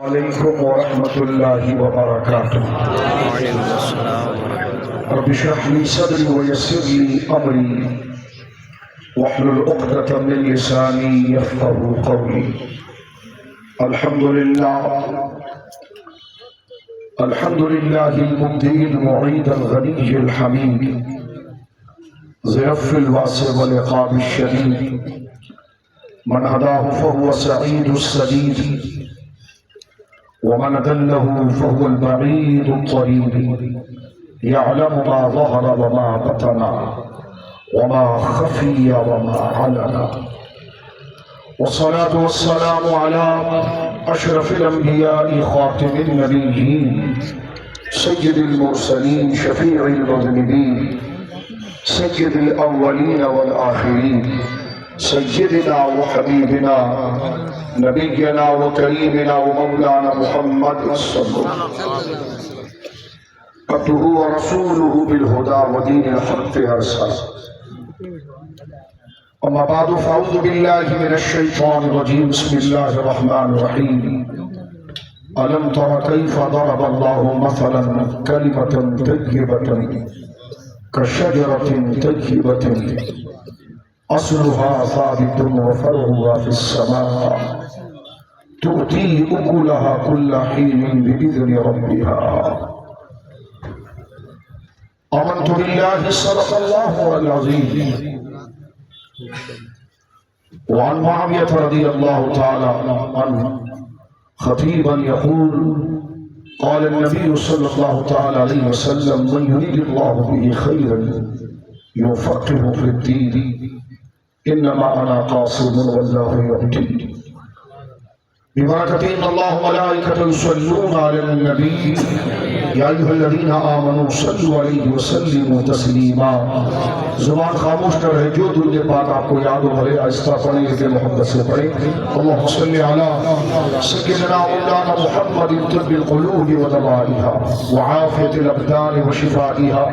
عليكم ورحمة الله وبركاته. رب اشرح لي صدري ويسر لي أمري واحلل عقدة من لساني يفقهوا قولي. الحمد لله المبدئ المعيد الغني الحميد ذي العفو الواسع والعقاب الشديد. من هداه فهو سعيد السديد ومن دله فهو البعيد الطريد. يعلم ما ظهر وما بطن وما خفي وما علن. والصلاة والسلام على أشرف الأنبياء خاتم النبيين سيد المرسلين شفيع المذنبين سيد الأولين والآخرين سيدنا وحبيبنا نبينا وكريمنا ومولانا محمد صلى الله عليه وسلم عبده ورسوله بالهدى ودين الحق أرسل. أما بعد فأعوذ بالله من الشيطان الرجيم. بسم الله الرحمن الرحيم. ألم تر كيف ضرب الله مثلا كلمة طيبة كشجرة طيبة أصلها ثابت وفرعها في السماء تؤتي أكلها كل حين بإذن ربها. آمنت بالله صدق الله العظيم. وعن معاوية رضي الله تعالى عنه خطيبا يقول قال النبي صلى الله تعالى عليه وسلم من يريد الله به خيرا يفقهه في الدين إنما أنا قاصد والله يهدي. ببركة الله وملائكته يصلون على النبي يا أيها الذين آمنوا صلوا عليه وسلموا تسلیما. زبان خاموش کر رہے جو درود پاک آپ کو یاد ہو بھلے آہستہ پڑھیں کہ محبت سے پڑھیں. اللہم صلی علی سیدنا مولانا محمد طب القلوب ودوائها وعافیة الابدان وشفائها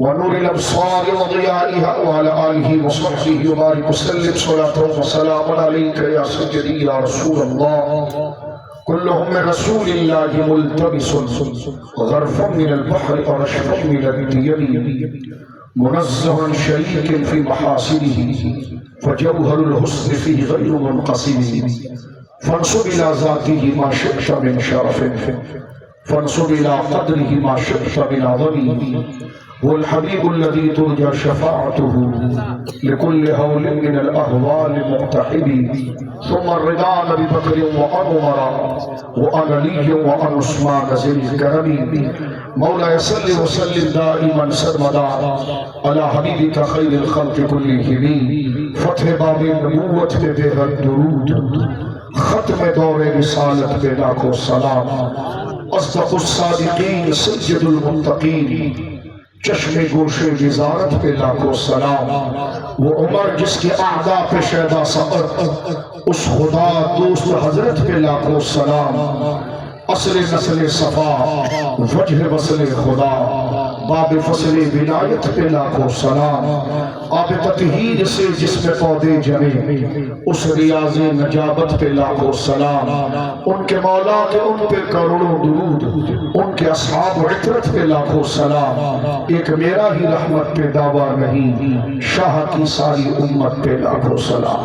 ونور الابصار وضيائها وعلى آله وصحبه وبارك وسلم صلاة وسلام عليك يا سيدي يا رسول الله. كلهم من رسول الله ملتبس غرفا من البحر ورشفا من الديم منزه شريك في محاسنه فجوهر الحسن فيه غير منقسم. فانصب إلى ذاته ما شئت من شرف فانصب إلى قدره ما شئت من عظم. هو الحبيب الذي ترجى شفاعته لكل هول من الأهوال مقتحب. ثم الرضا عن أبي بكر وعمر وعن علي وعن عثمان ذي الكرم. مولاي صل وسلم دائما سرمدا على حبيبك خير الخلق كلهم. فتح باب النبوت میں بے حد درود ختم دور رسالت پہ لاکھوں سلام. اصدق الصادقین سید المتقین چشم گوش وزارت پہ لاکھوں سلام. وہ عمر جس کے اعداء پہ شیدا سقط اس خدا دوست حضرت پہ لاکھوں سلام. اصل نسل صفا وجہ وصل خدا باب فصل ولایت پہ لاکھوں سلام. آب تطہیر سے جس میں پودے جمے اس ریاض نجابت پہ لاکھوں سلام. ان کے مولا کے ان پہ کروڑوں درود ان کے اصحاب عطرت پہ لاکھوں سلام. ایک میرا ہی رحمت پہ دعویٰ نہیں شاہ کی ساری امت پہ لاکھوں سلام.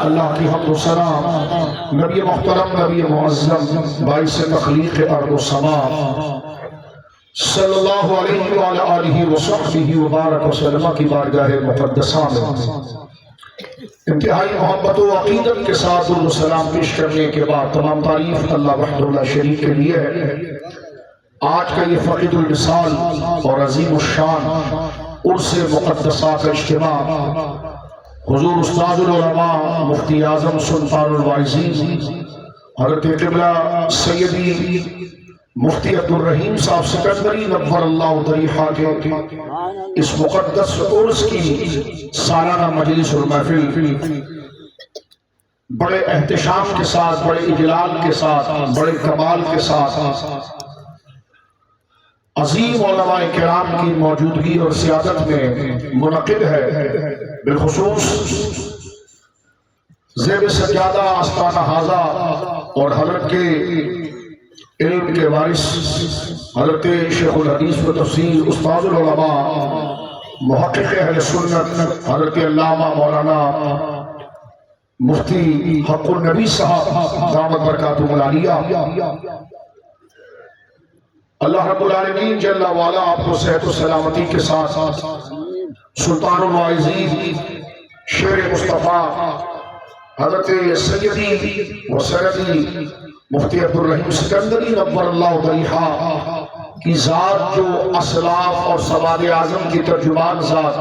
اللہ کی حمد و سلام نبی محترم نبی معظم باعث تخلیق ارض و سما صلی اللہ علیہ وآلہ وصحبہ وبارک وسلم کی بارگاہ مقدسہ میں انتہائی محبت و عقیدت کے ساتھ درود و سلام پیش کرنے کے بعد تمام تعریف اللہ وحدہ لا شریک کے لیے ہے. آج کا یہ فقید الوصال اور عظیم الشان عرس مقدسہ کا اجتماع حضور استاد العلماء مفتی اعظم سلطان الواعظین حضرت قبلہ سیدی مفتی عبدالرحیم صاحب سکندری نور اللہ ضریحہ کے اس مقدس عرس کی سالانہ مجلس اور محفل بڑے احتشام کے ساتھ بڑے اجلال کے ساتھ بڑے کمال کے ساتھ عظیم علماء کرام کی موجودگی اور سیادت میں منعقد ہے. بالخصوص زیب سجادہ آستانہ حاضہ اور حضرت کے علم کے وارث حضرت شیخ الحدیث و تفسیر استاد العلماء محقق اہل سنت حضرت علامہ مولانا مفتی حق النبی صاحب دامت برکاتہ العالیہ، اللہ رب العالمین جل وعلا آپ کو صحت و سلامتی کے ساتھ سلطان الواعظین شیر مصطفیٰ حضرت سیدی و سندی مفتی عبدالرحیم سکندری نور اللہ ضریحہ کی ذات جو اسلاف اور سواد اعظم کی ترجمان ذات،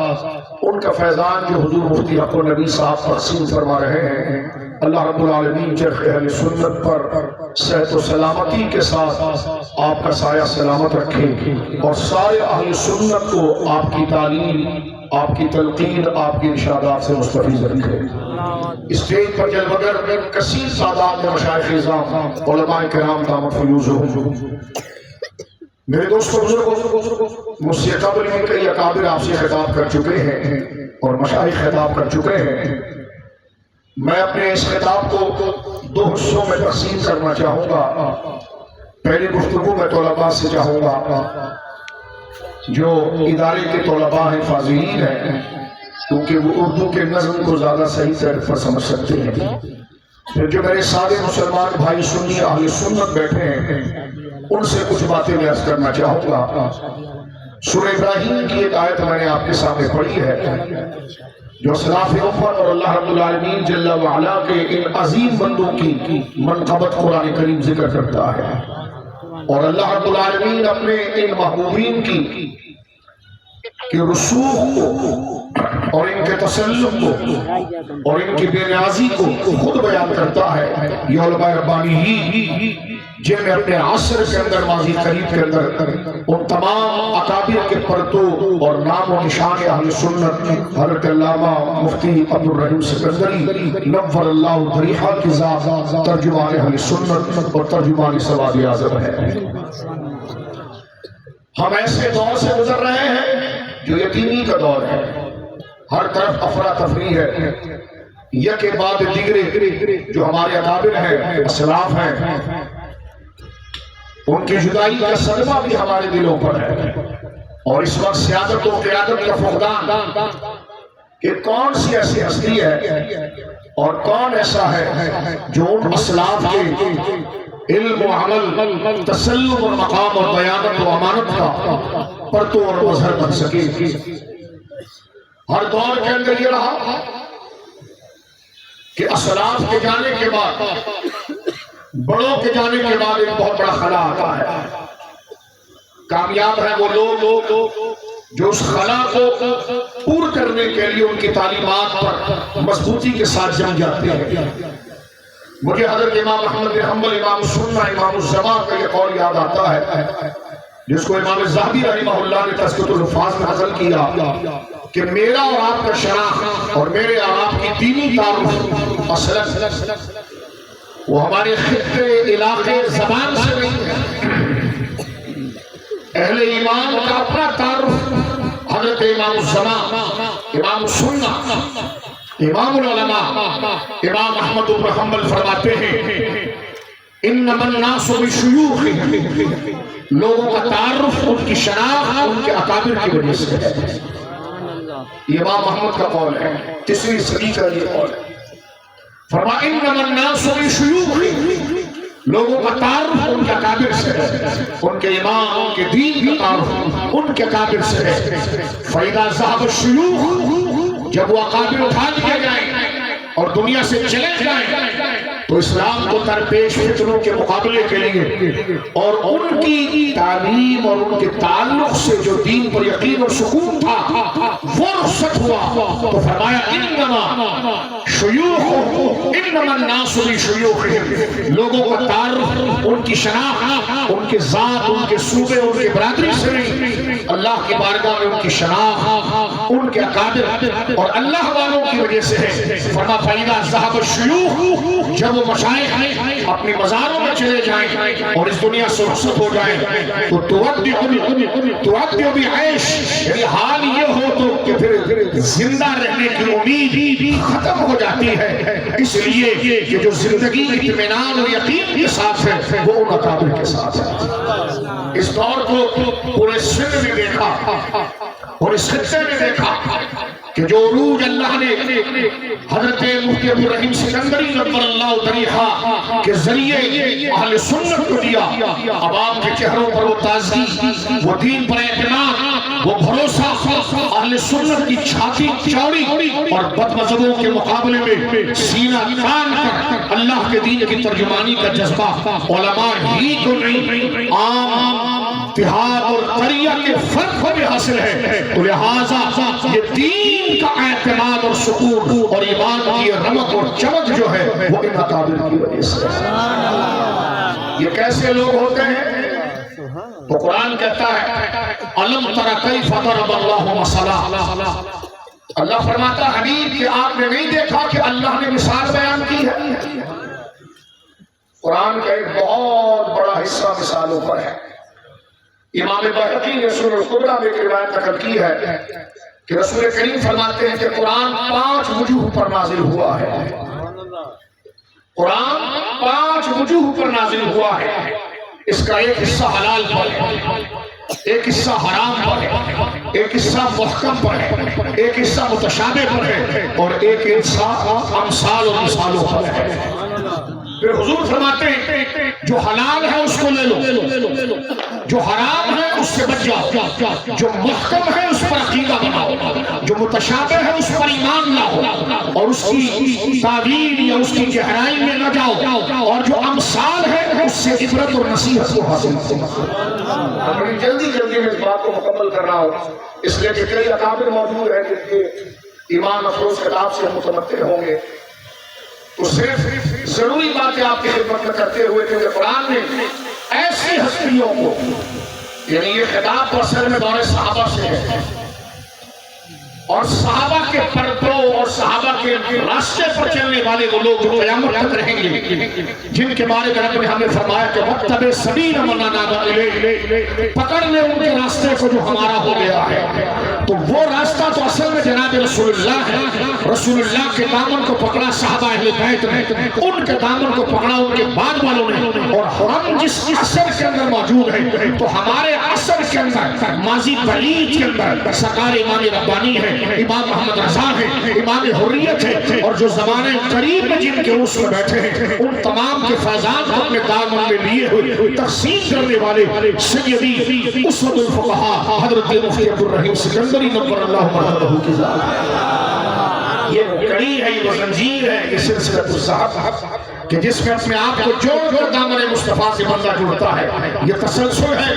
ان کا فیضان جو حضور مفتی حق النبی صاحب تقسیم فرما رہے ہیں، اللہ رب العالمین چرخ اہل سنت پر صحت و سلامتی کے ساتھ آپ کا سایہ سلامت رکھے اور سارے اہل سنت کو آپ کی تعلیم، آپ کی تلقین، آپ کی ارشادات سے مستفیض رکھے۔ اسٹیج پر جلوگر کثیر تعداد میں مشائخ اعظام علماء کرام دامت فیوزہم، میرے دوستوں بزرگوں، مجھ سے قبل میں کئی اکابر آپ سے خطاب کر چکے ہیں اور مشائخ خطاب کر چکے ہیں۔ میں اپنے اس خطاب کو دو حصوں میں تقسیم کرنا چاہوں گا۔ پہلی گفتگو میں طلباء سے چاہوں گا جو ادارے کے طلباء ہیں، فاضلین ہیں، کیونکہ وہ اردو کے نظم کو زیادہ صحیح طرح پر سمجھ سکتے ہیں۔ پھر جو میرے سارے مسلمان بھائی سنی اہل سنت بیٹھے ہیں، ان سے کچھ باتیں میں عرض کرنا چاہوں گا۔ سورہ ابراہیم کی ایک آیت میں نے آپ کے سامنے پڑھی ہے جو سلاف امت اور اللہ رب العالمین جل وعلا کے ان عظیم بندوں کی منقبت قرآن کریم ذکر کرتا ہے، اور اللہ رب العالمین اپنے ان محبوبین کی رسوخ کو اور ان کے تسلم کو اور ان کی بے نیازی کو خود بیان کرتا ہے۔ یہ علماء ربانی ہی جن نے اپنے عصر کے اندر، ماضی قریب کے اندر، ان تمام اکابر کے پرتو اور نام و نشان اہل سنت حضرت علامہ مفتی عبدالرحیم سکندری نور اللہ ضریحہ کی ذات ترجمان اہل سنت اور ترجمان سواد اعظم ہے۔ ہم ایسے دور سے گزر رہے ہیں جو یتیمی کا دور ہے، ہر طرف افراتفری ہے، یک بعد دیگرے جو ہمارے اکابر ہیں، اسلاف ہیں، ان کی جدائی کا صدمہ بھی ہمارے دلوں پر ہے، اور اس وقت سیادت و قیادت کا فقدان کہ کون سی ایسی ہستی ہے اور کون ایسا ہے جو ان اسلاف کے علم و عمل، تسلم اور مقام اور بیانت و امانت کا پرتو اور مظہر بن سکے۔ ہر دور کے اندر یہ رہا کہ اسلاف کے جانے کے بعد، بڑوں کے جانے کے بعد ایک بہت بڑا خلا آتا ہے۔ کامیاب ہیں وہ لوگ جو اس خلا کو پور کرنے کے لیے ان کی تعلیمات پر مضبوطی کے ساتھ جم جاتے ہیں۔ مجھے حضرت امام احمد بن حنبل امام السنہ امام الزمان کا یہ قول یاد آتا ہے جس کو امام ذہبی رحمہ اللہ نے تذکرۃ الحفاظ میں نقل کیا کہ میرا اور آپ کا شناخت اور میرے اور آپ کی دینی تعارف اصلاً وہ ہمارے خطے، علاقے، زبان سے نہیں ہے۔ اہل ایمان کا اپنا تعارف حضرت امام الزمان امام السنہ امام العلماء امام احمد بن حنبل فرماتے ہیں انما الناس بشیوخهم، لوگوں کا تعارف ان کی شناخت ان کے اکابر کی وجہ سے ہے۔ یہ امام احمد کا قول ہے، 3ویں صدی کا یہ قول ہے۔ فرمایا انما الناس بشیوخهم، لوگوں کا تعارف ان کے اکابر سے ہے، ان کے امام، ان کے دین کا تعارف ان کے اکابر سے ہے۔ فَإِذَا ذَهَبَ الشُّيُوخُ، جب وہ اکابر اٹھا لیے جائیں اور دنیا سے چلے جائیں تو اسلام کو درپیش فتنوں کے مقابلے کے لیے اور ان کی تعلیم اور ان کے تعلق سے جو دین پر یقین اور سکون تھا وہ رخصت ہوا تو فرمایا انما شیوخ انما الناس بشیوخهم، لوگوں کا تعارف ان کی شناخت ان کے ذات، ان کے صوبے، ان کے برادری سے نہیں، اللہ کی بارگاہ میں ان کی شناخت ان کے اکابر اور اللہ والوں کی وجہ سے ہے۔ فرمایا فَإِذَا ذَهَبَ الشُّيُوخُ، جب جب وہ مشائخ اپنی مزاروں میں چلے جائیں اور اس دنیا سے رخصت ہو جائیں تو تودع بعیش، یعنی حال یہ ہو تو کہ پھر زندہ رہنے کی امید ختم ہو جاتی ہے، اس لیے کہ جو زندگی اطمینان اور یقین کے ساتھ ہے وہ ان اکابر کے ساتھ ہے۔ اس دور کو پورے سندھ نے دیکھا اور اس خطے نے دیکھا کہ جو عروج اللہ نے حضرت مفتی عبدالرحیم سکندری نور اللہ ضریحہ کے ذریعے اہل سنت کو دیا، عوام کے چہروں پر وہ تازگی، وہ دین پر اعتماد، وہ بھروسہ، اہل سنت کی چھاتی چوڑی اور بد مذہبوں کے مقابلے میں سینہ تان کر اللہ کے دین کی ترجمانی کا جذبہ علماء ہی کو نہیں عام دیہات اور قریہ کے فرد کو بھی حاصل ہے۔ تو لہٰذا یہ دین کا اعتماد اور سکون اور ایمان کی رمق اور چمک جو ہے وہ ان اکابر کی وجہ سے۔ یہ کیسے لوگ ہوتے ہیں؟ تو قرآن کہتا ہے الم تر کیف ضرب اللہ مثلا، اللہ فرماتا حبیب کہ آپ نے نہیں دیکھا کہ اللہ نے مثال بیان کی ہے؟ قرآن کا ایک بہت بڑا حصہ مثالوں پر ہے۔ امام بحقی نے سورۃ القبریٰ میں ایک روایت نقل کی ہے کہ رسول کریم فرماتے ہیں کہ قرآن 5 وجوہ پر نازل ہوا ہے۔ قرآن 5 وجوہ پر نازل ہوا ہے۔ اس کا ایک حصہ حلال پر ہے، ایک حصہ حرام پر ہے، ایک حصہ محکم پر ہے، ایک حصہ متشابہ پر ہے اور ایک حصہ امثال و مثالوں پر ہے۔ پھر حضور فرماتے ہیں جو حلال ہے اس کو لے لو، جو حرام ہے اس سے بچ جاؤ، جو محکم ہے اس پر عقیدہ بناؤ، جو متشابہ ہے اس پر ایمان لاؤ اور اس کی تعبیر یا اس کی گہرائی میں نہ جاؤ، اور جو امثال ہے اس سے عبرت اور نصیحت کو حاصل کرو۔ بڑی جلدی میں اس بات کو مکمل کرنا ہو، اس لیے کہ کئی اکابر موجود ہیں جن کے ایمان افروز کتاب سے متمتع ہوں گے، تو صرف ضروری باتیں آپ کی خدمت میں کرتے ہوئے کہ قرآن نے ایسی ہستیوں کو، یعنی یہ خطاب تو اصل میں دور صحابہ سے ہے اور صحابہ کے پردوں اور صحابہ کے راستے پر چلنے والے وہ لوگ جو قیامت تک رہیں گے، جن کے بارے میں رب نے ہمیں فرمایا کہ وَاتَّبِعْ سَبِيلَ مَنْ أَنَابَ إِلَيْهِ، پکڑ لے ان کے راستے کو جو ہمارا ہو گیا ہے۔ تو وہ راستہ تو اصل میں جناب رسول اللہ ہے۔ رسول اللہ کے دامن کو پکڑا صحابہ اہل بیت نے، ان کے دامن کو پکڑا ان کے بعد والوں نے، اور ہم جس عصر کے اندر موجود ہیں تو ہمارے عصر کے اندر ماضی بعید کے اندر سرکار امام ربانی ہے، امام محمد رضا ہے، امام حریت ہے، اور جو زمانے قریب میں جن کے عرص میں بیٹھے ہیں ان تمام کے فیضان کو اپنے دامن میں لیے ہوئے تقسیم کرنے والے سیدی اسوۃ الفقہاء حضرت مفتی عبدالرحیم سکندری نور اللہ مرحبہ کی ذات۔ یہ کڑی ہے، یہ زنجیر ہے، یہ سلسلۃ الصحب کہ جس میں اپنے آپ کو جوڑ کر دامن مصطفیٰ سے بندہ جڑتا ہے، یہ تسلسل ہے۔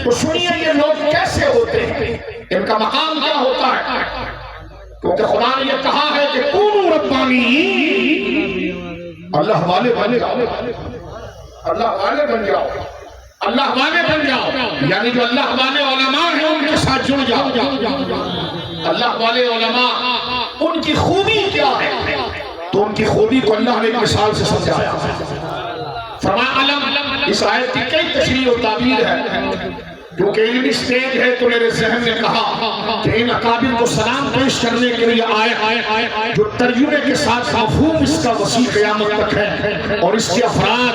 تو سنیے یہ لوگ کیسے ہوتے ہیں، ان کا مقام کیا ہوتا ہے؟ کیونکہ خدا نے یہ کہا ہے کہ کونوا ربانیین، اللہ والے بن جاؤ، اللہ والے بن جاؤ، اللہ والے بن جاؤ، یعنی جو اللہ والے علماء ہیں ان کے ساتھ جڑ جاؤ۔ اللہ والے علماء ان کی خوبی کیا ہے؟ تو ان کی خوبی کو اللہ نے ایک مثال سے سمجھایا۔ فرمایا علم، اس آیت کی کئی تشریح و تعبیر ہے، کیونکہ علمی سٹیج ہے تو میرے ذہن نے کہا کہ ان اکابر کو سلام پیش کرنے کے لیے آئے جو ترجمے کے ساتھ مفہوم اس کا وسیع قیامت تک ہے، اور اس کے افراد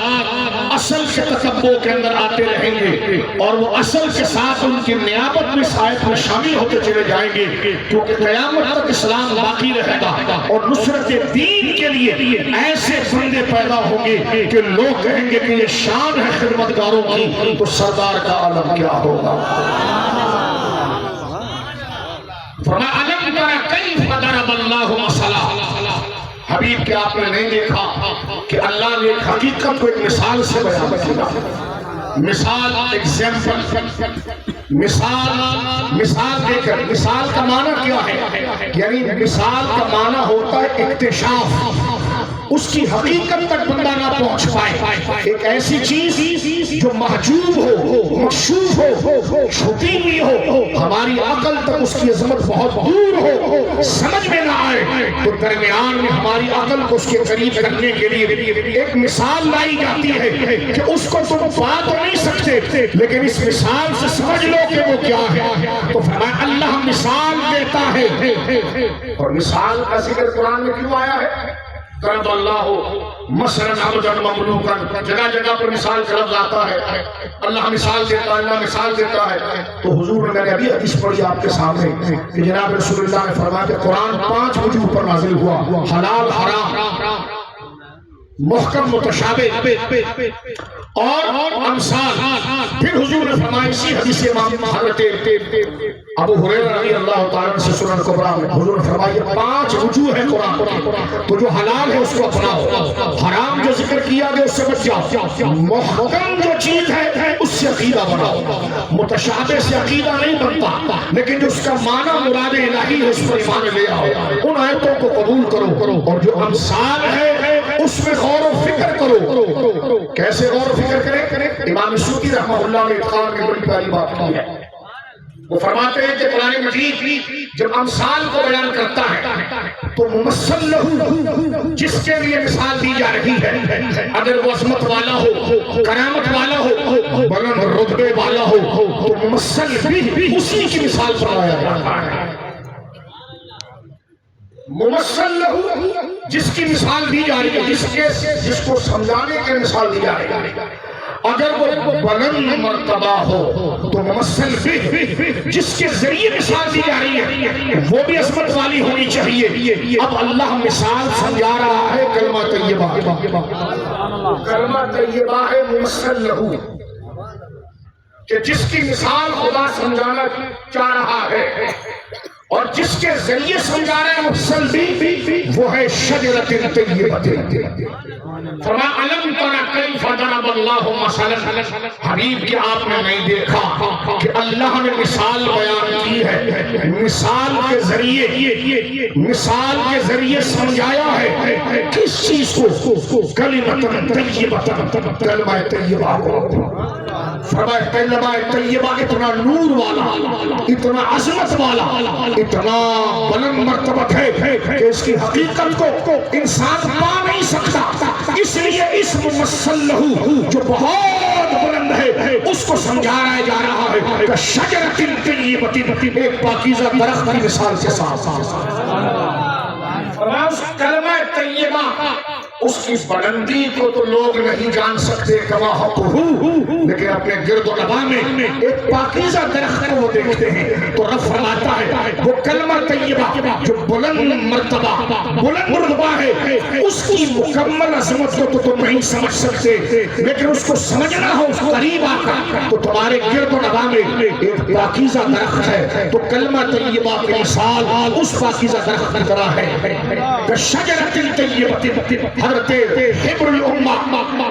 اصل کے تتبع کے اندر آتے رہیں گے اور وہ اصل کے ساتھ ان کی نیابت میں آیت میں شامل ہوتے چلے جائیں گے، کیونکہ قیامت تک اسلام باقی رہے گا اور نصرت دین کے لیے ایسے بندے پیدا ہوں گے کہ لوگ کہیں گے کہ یہ شان ہے خدمتگاروں کی، تو سردار کا عالم کیا ہو؟ فرمایا علم تر کیف ضرب اللہ مثلا، حبیب کہ آپ نے نہیں دیکھا کہ اللہ نے ایک حقیقت کو ایک مثال سے بیان کیا۔ مثال، ایگزامپل، مثال دے کر۔ مثال کا معنی کیا ہے؟ یعنی مثال کا معنی ہوتا ہے اکتشاف، اس کی حقیقت تک بندہ نہ پہنچ پائے. ایک ایسی چیز جو محجوب ہو, مکشوف ہو, چھپی ہوئی ہو, ہماری عقل تک اس کی عظمت بہت دور ہو, سمجھ میں نہ آئے, تو درمیان میں ہماری عقل کو اس کے قریب کرنے کے لیے ایک مثال لائی جاتی ہے کہ اس کو تم پا تو نہیں سکتے لیکن اس مثال سے سمجھ لو کہ وہ کیا ہے. تو فرمایا اللہ مثال دیتا ہے. اور مثال کا ذکر قرآن میں کیوں آیا ہے؟ ضرب اللہ مثلا عبدا مملوکا, جگہ جگہ پر مثال کا لفظ آتا ہے. اللہ مثال دیتا ہے, اللہ مثال دیتا ہے. تو حضور نے ابھی حدیث پڑھی آپ کے سامنے کہ جناب رسول اللہ نے فرمایا کہ قرآن 5 وجوہ پر نازل ہوا, حلال حرام, محکم متشابہ اور امثال. پھر حضور نے فرمایا اسی حدیث امام حضرت ابو ہریرہ رضی اللہ تعالیٰ سے سنن کبریٰ میں حضور نے فرمایا 5 وجوہ ہے قرآن, تو جو حلال ہے اس کو اپناؤ, حرام جو ذکر کیا گیا اس سے بچ جاؤ, محکم جو چیز ہے اس سے عقیدہ بناؤ, متشابہ سے عقیدہ نہیں بنتا لیکن جو اس کا معنی مراد الہی ہے اس پر ایمان لے آؤ, ان آیتوں کو قبول کرو. اور جو امثال ہے اس میں غور و فکر کرو. کیسے غور و فکر کریں؟ امام سیوطی رحمہ اللہ نے اتقان میں بڑی پیاری بات کی ہے. وہ فرماتے ہیں کہ قرآن مجید جب امثال کو بیان کرتا ہے تو ممثل لہو, جس کے لیے مثال دی جا رہی ہے, اگر وہ عظمت والا ہو, کرامت والا ہو, بلند رتبے والا ہو, تو ممثل بھی اسی کی مثال پر آیا جاتا ہے. ممثل لہو جس کی مثال دی جا رہی ہے, جس کو سمجھانے کی مثال دی جا رہی ہے. اگر وہ بلند مرتبہ ہو تو ممثل بھی جس کے ذریعے مثال دی جا رہی ہے وہ بھی عظمت والی ہونی چاہیے. اب اللہ مثال سمجھا رہا ہے کلمہ طیبہ. کلمہ طیبہ ہے ممثل لہو, کہ جس کی مثال خدا سمجھانا چاہ رہا ہے اور جس کے ذریعے سمجھا رہے ہیں مفصل بھی, وہ ہے شجرۃ طیبہ. فرمایا علم تر کیف ضرب اللہ مثلا, حبیب کہ آپ نے نہیں دیکھا کہ اللہ نے مثال بیان کی ہے, مثال کے ذریعے سمجھایا ہے کس چیز کو؟ کلمۃ طیبہ, کلمہ طیبہ کو. فرمایا کلمہ طیبہ اتنا نور والا, اتنا عظمت والا, اتنا بلند مرتبہ ہے کہ اس کی حقیقت کو انسان پا نہیں سکتا. اس لیے اس ممثل لہو جو بہت بلند ہے اس کو سمجھایا جا رہا ہے کہ شجرۃ طیبہ, ایک پاکیزہ درخت کی مثال کے ساتھ. کلمہ طیبہ اس کی بلندی کو تو لوگ نہیں جان سکتے کما حقہ, لیکن اپنے گرد و نواح میں ایک پاکیزہ درخت کو وہ دیکھتے ہیں تو رب فرماتا ہے وہ کلمہ طیبہ جو بلند مرتبہ, بلند رتبہ ہے, اس کی مکمل عظمت کو تو تم نہیں سمجھ سکتے, لیکن اس کو سمجھنا ہو قریب آ کر تو تمہارے گرد و نواح میں ایک پاکیزہ درخت ہے. تو کلمہ طیبہ کی مثال اس پاکیزہ درخت کی طرح ہے کہ شجرۃ طیبہ. حضرت حبر الامہ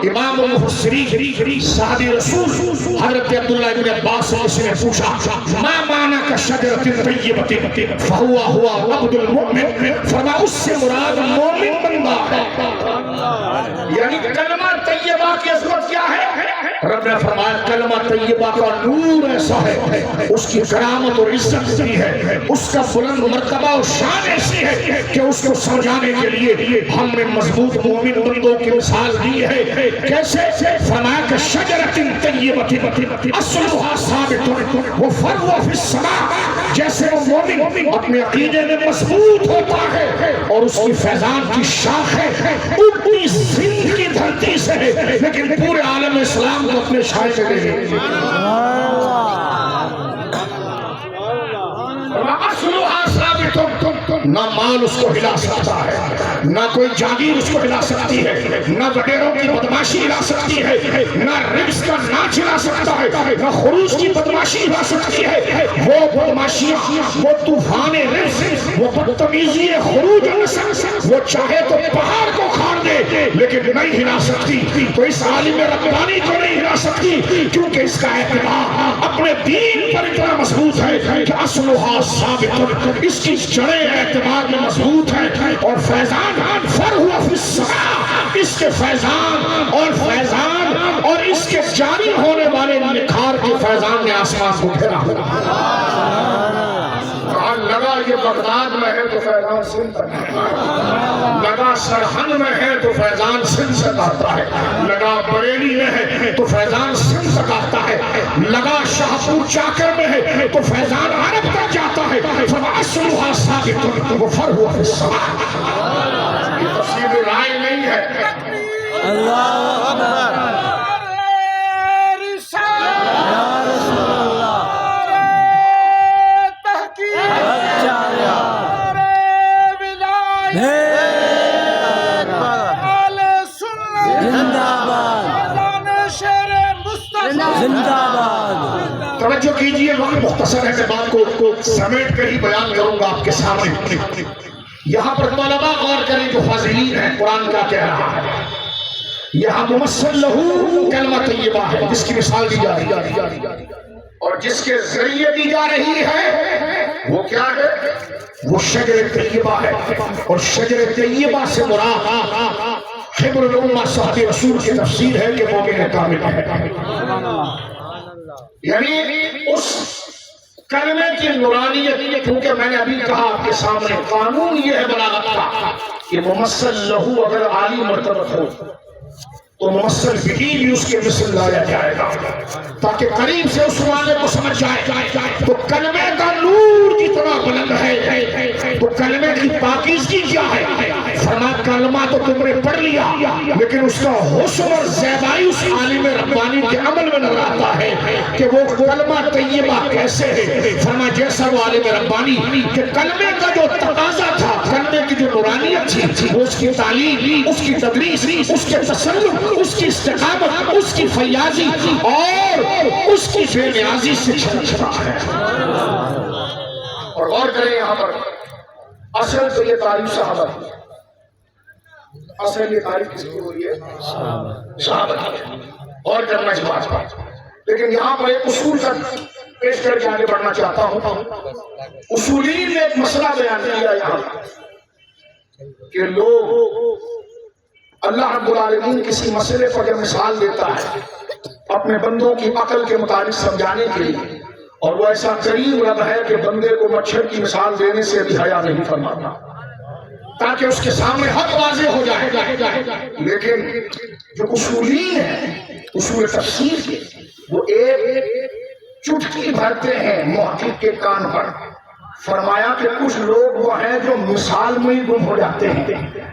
امام المفسرین صحابی رسول حضرت عبداللہ ابن عباس سے نے پوچھا ما معنی کا شجرۃ طیبہ فہو عبد المؤمن, فرمایا اس سے مراد مومن بندہ ہے. یعنی کلمہ طیبہ کی عظمت کیا ہے؟ رب نے فرمایا کلمہ طیبہ کا نور ایسا ہے, اس کی کرامت اور عزت بھی ہے, اس کا بلند مرتبہ اور شان ایسی ہے کہ اس کو سمجھانے کے لیے ہم نے مضبوط مومن بندوں کی مثال دی ہے. کیسے؟ فرمایا کہ شجرۃ طیبہ اصلها ثابت وفرعها فی السماء, جیسے وہ مومن اپنے عقیدے میں مضبوط ہوتا ہے اور اس کی فیضان کی شاخ ہے اپنی زند کی دھرتی سے ہے, لیکن پورے عالم اسلام کو اپنے شائع میں لے گئے. نہ مال اس کو ہلا سکتا ہے, نہ کوئی جاگیر اس کو ہلا سکتی ہے, نہ وڈیروں کی بدماشی ہلا سکتی ہے, نہ ربس کا ناچ ہلا سکتا ہے, نہ خروج کی بدماشی ہلا سکتی ہے. وہ بدماشیاں, وہ طوفان ربس, وہ بدتمیزی خروج وہ چاہے تو پہاڑ کو کھاڑ دے لیکن نہیں ہلا سکتی. تو اس عالم ربانی کو نہیں ہلا سکتی، کیونکہ اس کا اعتبار اپنے دین پر اتنا مضبوط ہے کہ اصلها ثابت، اس کی جڑیں اعتبار میں مضبوط ہے، اور فیضان فرع فی السماء، اس کے فیضان اور اس کے جاری ہونے والے نکھار کے فیضان نے آسمان کو گھیرا ہوا۔ لگا یہ بغداد میں ہے تو فیضان سندھ تک آتا ہے، لگا سرحد میں ہے تو فیضان سندھ تک آتا ہے، لگا بریلی میں ہے تو فیضان سندھ تک آتا ہے، لگا شاہپور چاکر میں ہے تو فیضان عرب تک جاتا ہے۔ فَأَصْلُهَا ثَابِتٌ وَفَرْعُهَا فِي السَّمَاء۔ یہ تفسیر رائے نہیں ہے۔ اللہ اکبر۔ توجہ کیجئے، وقت مختصر ہے، میں بات کو سمیٹ کر ہی بیان کروں گا آپ کے سامنے۔ یہاں پر طلباء غور کریں جو فاضلین ہیں، قرآن کا کہہ رہا ہے، یہاں ممثل لہو کلمہ طیبہ ہے جس کی مثال دی جا رہی ہے، اور جس کے ذریعے دی جا رہی ہے وہ کیا ہے؟ وہ شجر طیبہ ہے، اور شجر طیبہ سے مراد حبر الامہ صحابہ رسول کی تفسیر ہے کہ مومن کامل ہے، یعنی اس کلمے کی نورانیت، کیونکہ میں نے ابھی کہا آپ کے سامنے قانون یہ ہے بلاغت کا کہ ممثل لہو اگر عالی مرتبہ ہو تو ممثل بھی اس کے مثل لایا جائے گا تاکہ قریب سے اس معنی کو سمجھ جائے۔ تو کلمے کا نور جتنا بلند ہے تو کلمے کی پاکیزگی کیا ہے؟ فرمایا کلمہ تو تم نے پڑھ لیا لیکن اس کا حسن اور زیبائی اس عالم ربانی کے عمل میں نظر آتا ہے کہ وہ کلمہ طیبہ کیسے ہے۔ فرمایا جیسا وہ عالم ربانی کہ کلمے کا جو تقاضا تھا، کلمے کی جو نورانیت تھی، وہ اس کی تعلیم، اس کی تدریس، اس کے تسلط، اس کی استقامت، اس کی فیاضی اور اس کی بے نیازی سے چھلکتا ہے۔ اور غور کریں یہاں پر اصل تو یہ تعریف صحابہ ہے، اصل یہ تعریف کس کی ہوئی ہے؟ صحابہ ہے۔ اور کرنا اس بات پر، لیکن یہاں پر ایک اصول کا پیش کر کے آگے بڑھنا چاہتا ہوں۔ اصولین نے ایک مسئلہ بیان کیا یہاں کہ لوگ اللہ رب العالمین کسی مسئلے پر جب مثال دیتا ہے اپنے بندوں کی عقل کے مطابق سمجھانے کے لیے، اور وہ ایسا قریب رب ہے کہ بندے کو مچھر کی مثال دینے سے ابھی حیا نہیں فرماتا تاکہ اس کے سامنے حق واضح ہو جائے، لیکن جو اصولین ہیں اصول تفسیر کے، وہ ایک چٹکی بھرتے ہیں محقق کے کان پر۔ فرمایا کہ کچھ لوگ وہ ہیں جو مثال میں ہی گم ہو جاتے ہیں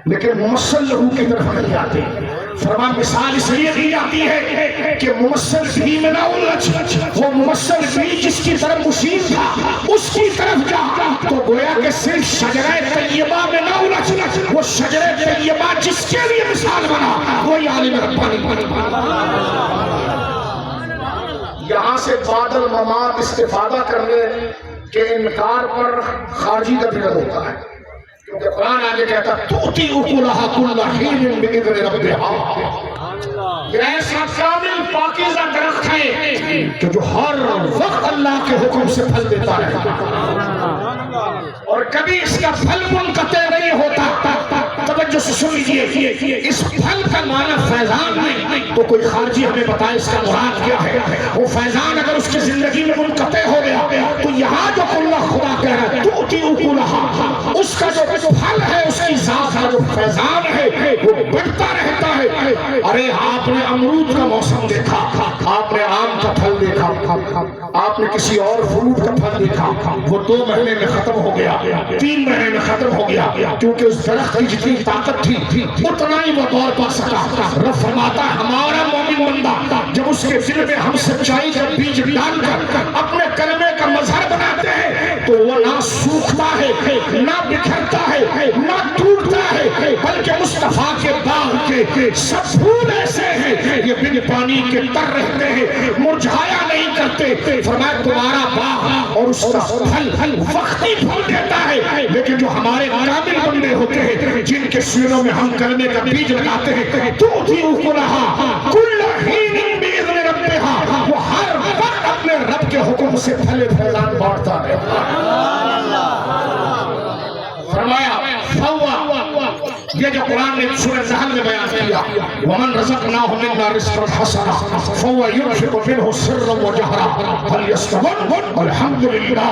لیکن ممثل لہو کی طرف نہیں آتے۔ فرمایا مثال اس لیے دی جاتی ہے کہ ممثل بھی میں نہ الجھ، وہ ممثل بھی جس کی طرف مشیر تھا اس کی طرف جا تو گویا کہ صرف شجرہ طیبہ میں نہ الجھ، وہ شجرہ طیبہ جس کے لیے مثال بنا وہی عالم ربانی۔ یہاں سے بعد الممات استفادہ کرنے کہ انکار پر خارجی کا بھی رد ہوتا ہے، کیونکہ قرآن آگے کہتا تُؤْتِي أُكُلَهَا كُلَّ حِينٍ بِإِذْنِ رَبِّهَا، یہ ایسا کامل پاکیزہ درخت ہے کہ جو ہر وقت اللہ کے حکم سے پھل دیتا ہے اور کبھی اس کا پھل منقطع نہیں ہوتا۔ توجہ سے سن لیجیے، اس پھل کا معنی فیضان نہیں تو کوئی خارجی ہمیں بتائے اس کا مراد کیا ہے۔ وہ فیضان اگر اس کی زندگی میں منقطع ہو گیا تو یہاں جو اللہ خدا کہہ رہا ہے تُؤْتِي أُكُلَهَا، اس کا جو پھل ہے، اس کی ذات کا جو فیضان ہے وہ بڑھتا رہتا ہے۔ ارے آپ نے امرود کا موسم دیکھا، آپ نے آم کا پھل دیکھا، آپ نے کسی اور فروٹ کا پھل دیکھا، وہ 2 مہینے میں ختم ہو گیا، 3 مہینے میں ختم ہو گیا، کیونکہ اس درخت کی جتنی طاقت تھی اتنا ہی وہ دور پا سکا۔ رب فرماتا ہے ہمارا مومن بندہ جب اس کے دل میں ہم سچائی کا بیج ڈال کر اپنے کلمے کا مظہر بناتے ہیں تو وہ نہ سوکھتا ہے، نہ بکھرتا ہے، نہ ٹوٹتا ہے، بلکہ مصطفیٰ کے باغ کے سب پھول ایسے ہیں یہ بن پانی کے تر رہتے ہیں، مرجھایا نہیں کرتے۔ فرمایا تمہارا باغ اور اس کا پھل وقتی پھل دیتا ہے، لیکن جو ہمارے کامل بندے ہوتے ہیں جن کے سینوں میں ہم کلمے کا بیج لگاتے ہیں تُؤْتِي أُكُلَهَا كُلَّ حِينٍ بِإِذْنِ رَبِّهَا سورہ نحل میں بیان کیا ومن رزقناه منا رزقا حسنا فهو ينفق منه سرا وجهرا هل يستوون الحمد للہ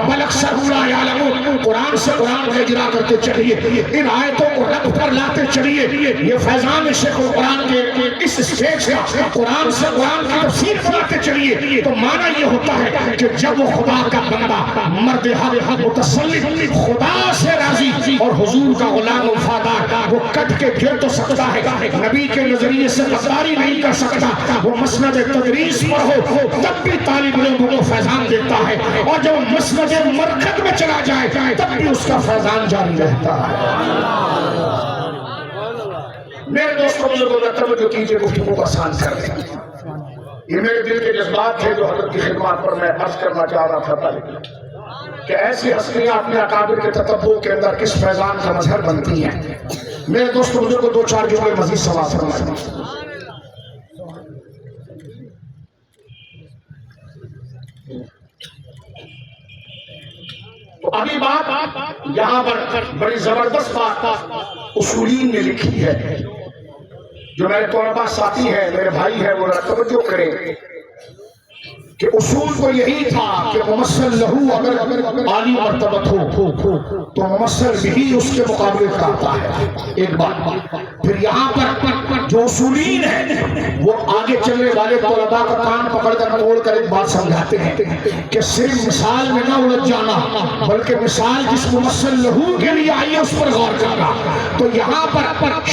بل اکثرهم لا يعلمون. قرآن سے قرآن کا اجرا کرتے چلیے، ان آیتوں کو رب پر لاتے چلیے. یہ فیضان شیخ القرآن کے اس اسٹیج سے قرآن سے قرآن کی تفسیر بناتے چلیے تو معنی یہ ہوتا ہے کہ جب وہ خدا کا بندہ مرد حق متسلط خدا سے راضی اور حضور کا غلام وفادار، وہ کٹ کے گر تو سکتا ہے، نبی کے نظریے سے غداری نہیں کر سکتا، وہ مسند تدریس پر ہو تب بھی طالب علم کو فیضان دیتا ہے، اور جب مسند مرکز میں چلا جائے تب بھی اس کا فیضان جاری رہتا ہے. میرے دوستوں بزرگوں نے توجہ کیجیے، گفتگو کو آسان کر دیں. یہ میرے دل کے جذبات تھے جو حضرت کی خدمات پر میں عرض کرنا چاہ رہا تھا پہلے کہ ایسی ہستیاں اپنے اکابر کے تتبع کے اندر کس فیضان کا مظہر بنتی ہیں. میرے دوستوں بزرگوں کو 2-4 جملے مزید سماعت فرمائیں. تو ابھی بات یہاں پر بڑی زبردست بات اصولین نے لکھی ہے، جو میرے طلباء ساتھی ہیں، میرے بھائی ہیں، وہ توجہ کریں کہ اصول تو یہی تھا کہ ممثل لہو اگر عالی مرتبت ہو تو ممثل بھی اس کے مقابلے کا آتا ہے. ایک بات. پھر یہاں پر جو اصولین ہیں وہ آگے چلنے والے طلباء کا کان پکڑ کر توڑ کر ایک بات سمجھاتے ہیں کہ صرف مثال میں نہ الجھ جانا، بلکہ مثال جس ممثل لہو کے لیے آئی ہے اس پر غور کرنا. تو یہاں پر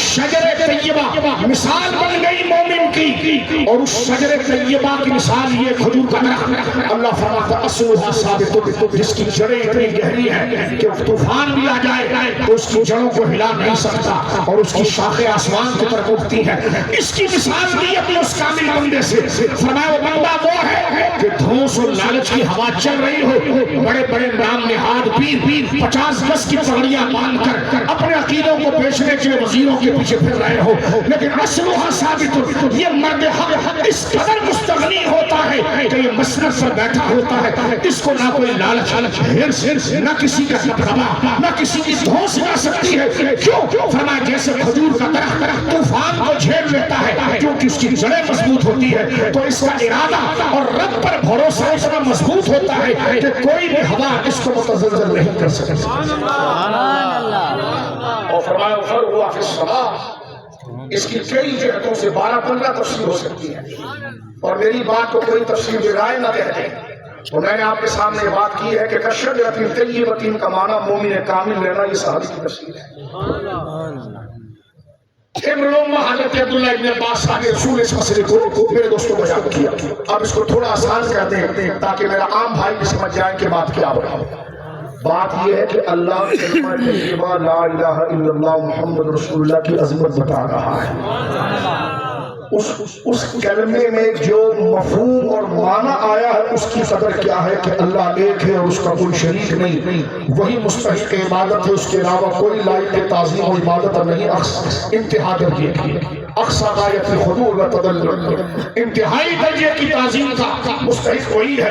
شجر طیبہ مثال بن گئی مومن کی، اور اس شجر طیبہ کی مثال یہ کھجور کا درخت. اللہ فرماتا اصلها ثابت، جس کی جڑیں اتنی گہری ہیں کہ طوفان بھی آ جائے تو اس کی جڑوں کو ہلا نہیں سکتا، اور اس کی شاخیں آسمان کی طرف اٹھتی ہیں. اس کی مثال دی اپنے اس کامل بندے سے. فرمایا وہ بندہ وہ ہے کہ دھوس اور لالچ کی ہوا چل رہی ہو، بڑے بڑے نام نہاد پیر 50 گز کی پگڑیاں باندھ کر اپنے عقیدوں کو بیچنے کے لیے وزیروں کے پیچھے پھر رہے ہو، لیکن اصلها ثابت. یہ مرد حق اس قدر مستغنی ہوتا ہے کہ یہ مسند پر بیٹھا ہوتا ہے، اس کو نہ کوئی لالچ ہرس، نہ کسی کا دبدبا، نہ کسی کی دھوس آ سکتی ہے. کیوں؟ فرمایا جیسے کھجور کا درخت طوفان کو جھیل لیتا ہے کیونکہ اس کی جڑیں مضبوط ہوتی ہے، تو اس کا ارادہ اور رب پر بھروسہ اتنا مضبوط ہوتا ہے کہ کوئی بھی ہوا اس کو متزلزل نہیں کر سکتی. اور فرمایا فرعوا فی السماء. اس کی کئی جہتوں سے 12-15 تفسیر ہو سکتی ہے، اور میری بات کو کوئی تفسیر رائے نہ کہہ دیں. تو میں نے آپ کے سامنے یہ بات کی ہے کہ کشجرۃ طیبۃ کا معنی مومن کامل لینا، یہ صحابی کی تفسیر ہے. ابن حضرت عبداللہ ابن عباس صاحب رسول اس مسئلے کو میرے دوستوں بیان کیا. اب اس کو تھوڑا آسان کر دیں تاکہ میرا عام بھائی بھی سمجھ جائیں کہ بات کیا ہو. بات یہ ہے کہ اللہ کلمہ طیبہ لا الہ الا اللہ محمد رسول اللہ کی عظمت بتا رہا ہے. اس کلمے میں جو مفہوم اور معنی آیا ہے اس کی قدر کیا ہے کہ اللہ ایک ہے اور اس کا کوئی شریک نہیں، وہی مستحق عبادت ہے، اس کے علاوہ کوئی لائق تعظیم و عبادت نہیں. انتہا درجے کی اقصی غایت الخضوع و تذلل، انتہائی درجے کی تعظیم کا مستحق وہی ہے،